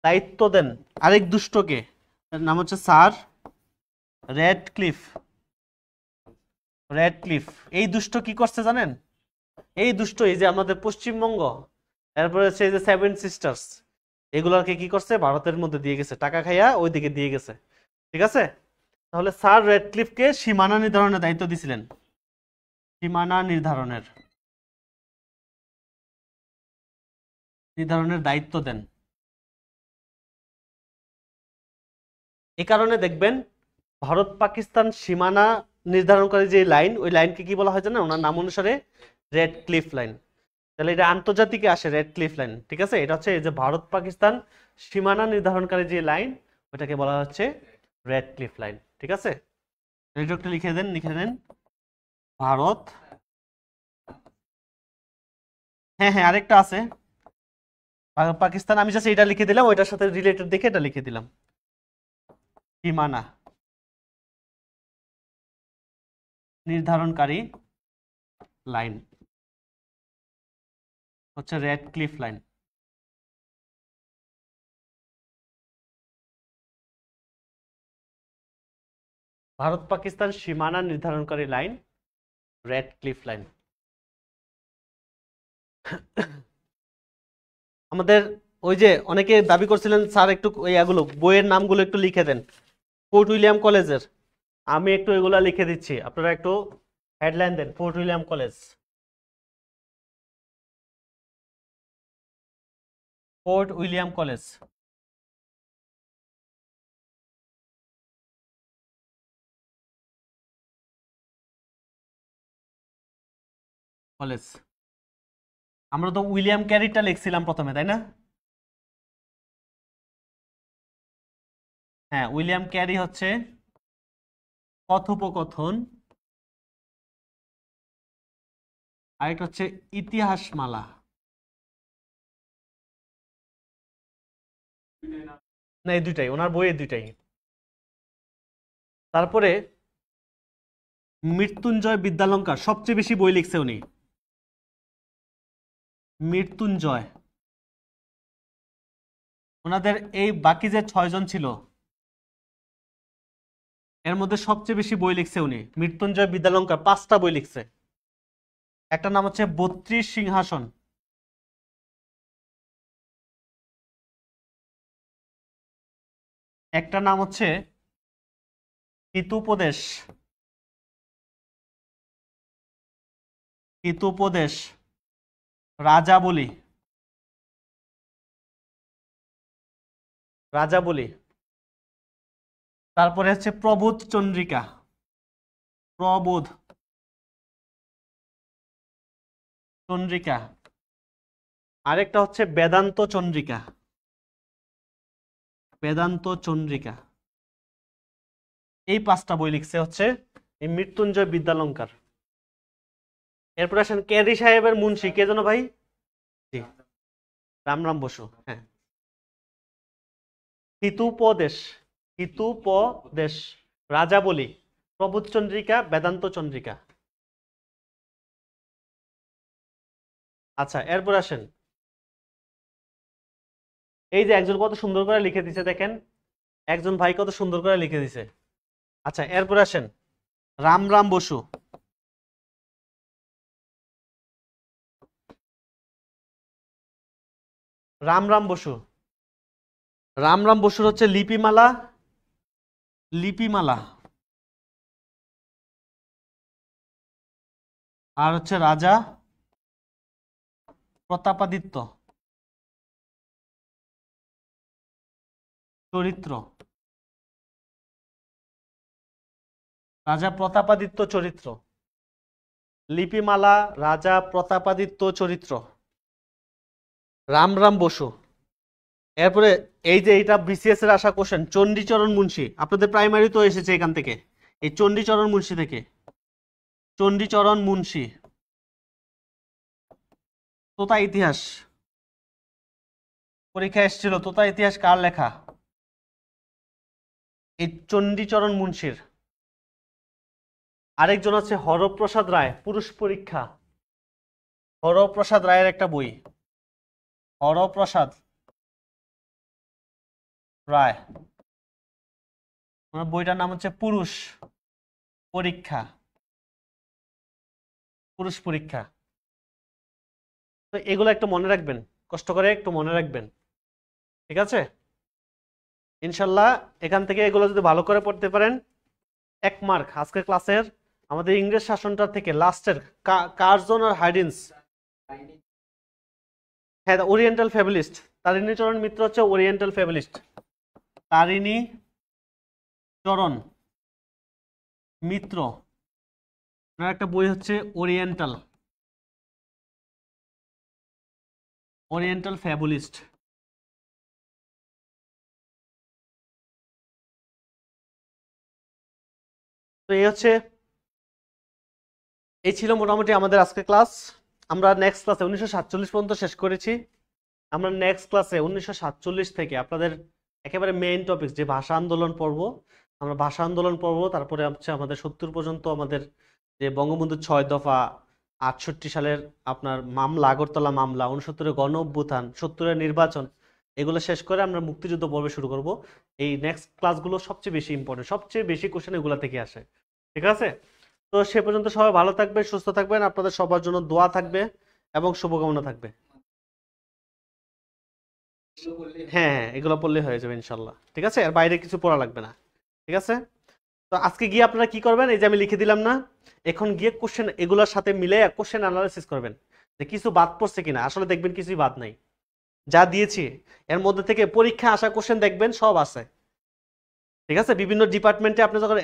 দায়িত্ব দেন আরেক দুষ্টকে, তার নাম হচ্ছে স্যার রেডক্লিফ। এই দুষ্ট কি করছে জানেন? এই দুষ্ট এই যে আমাদের পশ্চিমবঙ্গ, এরপরে হচ্ছে এই যে 7 সিস্টার্স, এগুলোকে কি করছে? ভারতের মধ্যে দিয়ে গেছে, টাকা খাইয়া ওইদিকে দিয়ে গেছে, ঠিক আছে। তাহলে স্যার রেডক্লিফকে সীমানা নির্ধারণের দায়িত্ব দিছিলেন, সীমানা নির্ধারণের দায়িত্ব দেন। এই কারণে দেখবেন ভারত পাকিস্তান সীমানা নির্ধারণকারী যে লাইন, ওই লাইনকে কি বলা হয় জানেন? ওনার নাম অনুসারে রেড ক্লিফ লাইন। তাহলে এটা আন্তর্জাতিকে আসে রেড ক্লিফ লাইন, ঠিক আছে। এটা হচ্ছে এই যে ভারত পাকিস্তান সীমানা নির্ধারণকারী যে লাইন, ওটাকে বলা হচ্ছে রেড ক্লিফ লাইন, ঠিক আছে। এটা একটু লিখে দেন ভারত, হ্যাঁ হ্যাঁ আরেকটা আছে, পাকিস্তান আমি জাস্ট এটা লিখে দিলাম, ওইটার সাথে রিলেটেড দেখে এটা লিখে দিলাম। সীমানা নির্ধারণকারী লাইন হচ্ছে red cliff line. Bharat Pakistan সীমানা নির্ধারণকারী লাইন রেড ক্লিফ লাইন। আমাদের ওই যে অনেকে দাবি করছিলেন স্যার একটু এগুলো বইয়ের নামগুলো একটু লিখে দেন ফোর্ট উইলিয়াম কলেজের, আমি একটু এগুলা লিখে দিচ্ছি, আপনারা একটু হেডলাইন দেন। Fort William college, fort William college. College আমরা তো উইলিয়াম ক্যারিটা লিখছিলাম প্রথমে, তাই না? হ্যাঁ, উইলিয়াম ক্যারি হচ্ছে কথোপকথন, আরেকটা হচ্ছে ইতিহাসমালা। না, এই দুইটাই ওনার বইয়ের দুইটাই। তারপরে মৃত্যুঞ্জয় বিদ্যালঙ্কার, সবচেয়ে বেশি বই লিখছে উনি। মৃত্যুঞ্জয়, ওনাদের এই বাকি যে 6 জন ছিল এর মধ্যে সবচেয়ে বেশি বই লিখছে উনি। মৃত্যুঞ্জয় বিদ্যালঙ্কার 5টা বই লিখছে। একটা নাম হচ্ছে 32 সিংহাসন, একটা নাম হচ্ছে হিতোপদেশ, হিতোপদেশ, রাজাবলী, রাজাবলী। তারপরে হচ্ছে প্রবোধ চন্দ্রিকা, প্রবোধ চন্দ্রিকা। আরেকটা হচ্ছে বেদান্ত চন্দ্রিকা, বেদান্ত চন্দ্রিকা। এই 5টা বই লিখছে হচ্ছে এই মৃত্যুঞ্জয় বিদ্যালঙ্কার। এরপর আসেন ক্যারি সাহেবের মুন্সি কে যেন ভাই? জি, রামরাম বসু। হ্যাঁ, হিতুপদেশ, হিতুপদেশ, রাজাবলী, প্রবোধ চন্দ্রিকা, বেদান্ত চন্দ্রিকা। আচ্ছা, এরপর আসেন এই যে একজন কত সুন্দর করে লিখে দিছে দেখেন, একজন ভাই কত সুন্দর করে লিখে দিছে। আচ্ছা, এরপর আসেন রামরাম বসু, রামরাম বসু। রামরাম বসুর হচ্ছে লিপিমালা, লিপিমালা, আর হচ্ছে রাজা প্রতাপাদিত্য চরিত্র, রাজা প্রতাপাদিত্য চরিত্র, লিপিমালা, রাজা প্রতাপাদিত্য চরিত্র, রামরাম বসু। এরপরে এই যে এইটা বিসিএস এর আসা কোশ্চেন, চণ্ডীচরণ মুন্সি, আপনাদের প্রাইমারি তো এসেছে এখান থেকে, এই চণ্ডীচরণ মুন্সি থেকে। চণ্ডীচরণ মুন্সি, তোতা ইতিহাস, পরীক্ষা এসেছিল তোতা ইতিহাস কার লেখা? এই চণ্ডীচরণ মুন্সির। আরেকজন আছে হরপ্রসাদ রায়, পুরুষ পরীক্ষা। হরপ্রসাদ রায়ের একটা বই, হরপ্রসাদ রায়, ওনার বইটার নাম হচ্ছে পুরুষ পরীক্ষা, পুরুষ পরীক্ষা। তো এগুলো একটু মনে রাখবেন, কষ্ট করে একটু মনে রাখবেন, ঠিক আছে? ইনশাল্লাহ এখান থেকে এগুলো যদি ভালো করে পড়তে পারেন 1 মার্ক। আজকের ক্লাসের আমাদের ইংরেজ শাসনটা থেকে লাস্টের কার্জন আর হাইডিন্স, হ্যাঁ, ওরিয়েন্টাল ফ্যাবুলিস্ট, তারিণী চরণ মিত্র হচ্ছে ওরিয়েন্টাল ফ্যাবুলিস্ট। তারিণী চরণ মিত্র, ওনার একটা বই হচ্ছে ওরিয়েন্টাল, ওরিয়েন্টাল ফ্যাবুলিস্ট। তো এই হচ্ছে, এই ছিল মোটামুটি আমাদের আজকে ক্লাস। আমরা নেক্সট ক্লাসে 1947 পর্যন্ত শেষ করেছি। আমরা নেক্সট ক্লাসে 1947 থেকে আপনাদের একেবারে মেইন টপিক যে ভাষা আন্দোলন পড়বো, আমরা ভাষা আন্দোলন পড়বো, তারপরে হচ্ছে আমাদের 70 পর্যন্ত আমাদের যে বঙ্গবন্ধু 6 দফা, 68 সালের আপনার মামলা, আগরতলা মামলা, 69-এর গণ অভ্যুত্থান, 70-এর নির্বাচন, এগুলো শেষ করে আমরা মুক্তিযুদ্ধ পর্বে শুরু করব। এই নেক্সট ক্লাসগুলো সবচেয়ে বেশি ইম্পর্টেন্ট, সবচেয়ে বেশি কোশ্চেন এগুলো থেকে আসে, ঠিক আছে? তো সে পর্যন্ত সবাই ভালো থাকবেন, সুস্থ থাকবেন, আপনাদের সবার জন্য দোয়া থাকবে এবং শুভকামনা থাকবে। হ্যাঁ হ্যাঁ, এগুলো পড়লে হয়ে যাবে ইনশাল্লাহ, ঠিক আছে? আর বাইরে কিছু পড়া লাগবে না, ঠিক আছে? তো আজকে গিয়ে আপনারা কি করবেন, এই যে আমি লিখে দিলাম না, এখন গিয়ে কোশ্চেন এগুলোর সাথে মিলে কোশ্চেন অ্যানালাইসিস করবেন যে কিছু বাদ পড়ছে কিনা। আসলে দেখবেন কিছুই বাদ নাই, যা দিয়েছি এর মধ্যে থেকে পরীক্ষা আসা কোশ্চেন দেখবেন সব আছে, ঠিক আছে? বিভিন্ন ডিপার্টমেন্টে আপনি যখন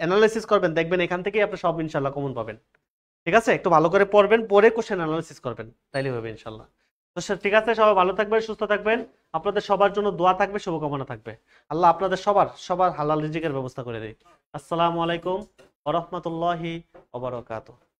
অ্যানালাইসিস করবেন দেখবেন এখান থেকেই আপনি সব ইনশাল্লাহ কমন পাবেন, ঠিক আছে? একটু ভালো করে পড়বেন, পড়ে কোশ্চেন অ্যানালাইসিস করবেন, তাইলে হবে ইনশাল্লাহ। তো ঠিক আছে, সবাই ভালো থাকবেন, সুস্থ থাকবেন, আপনাদের সবার জন্য দোয়া থাকবে, শুভকামনা থাকবে। আল্লাহ আপনাদের সবার সবার হালাল রিজিকের ব্যবস্থা করে দেয়। আসসালামু আলাইকুম ওয়া রাহমাতুল্লাহি ওয়া বারাকাতুহু।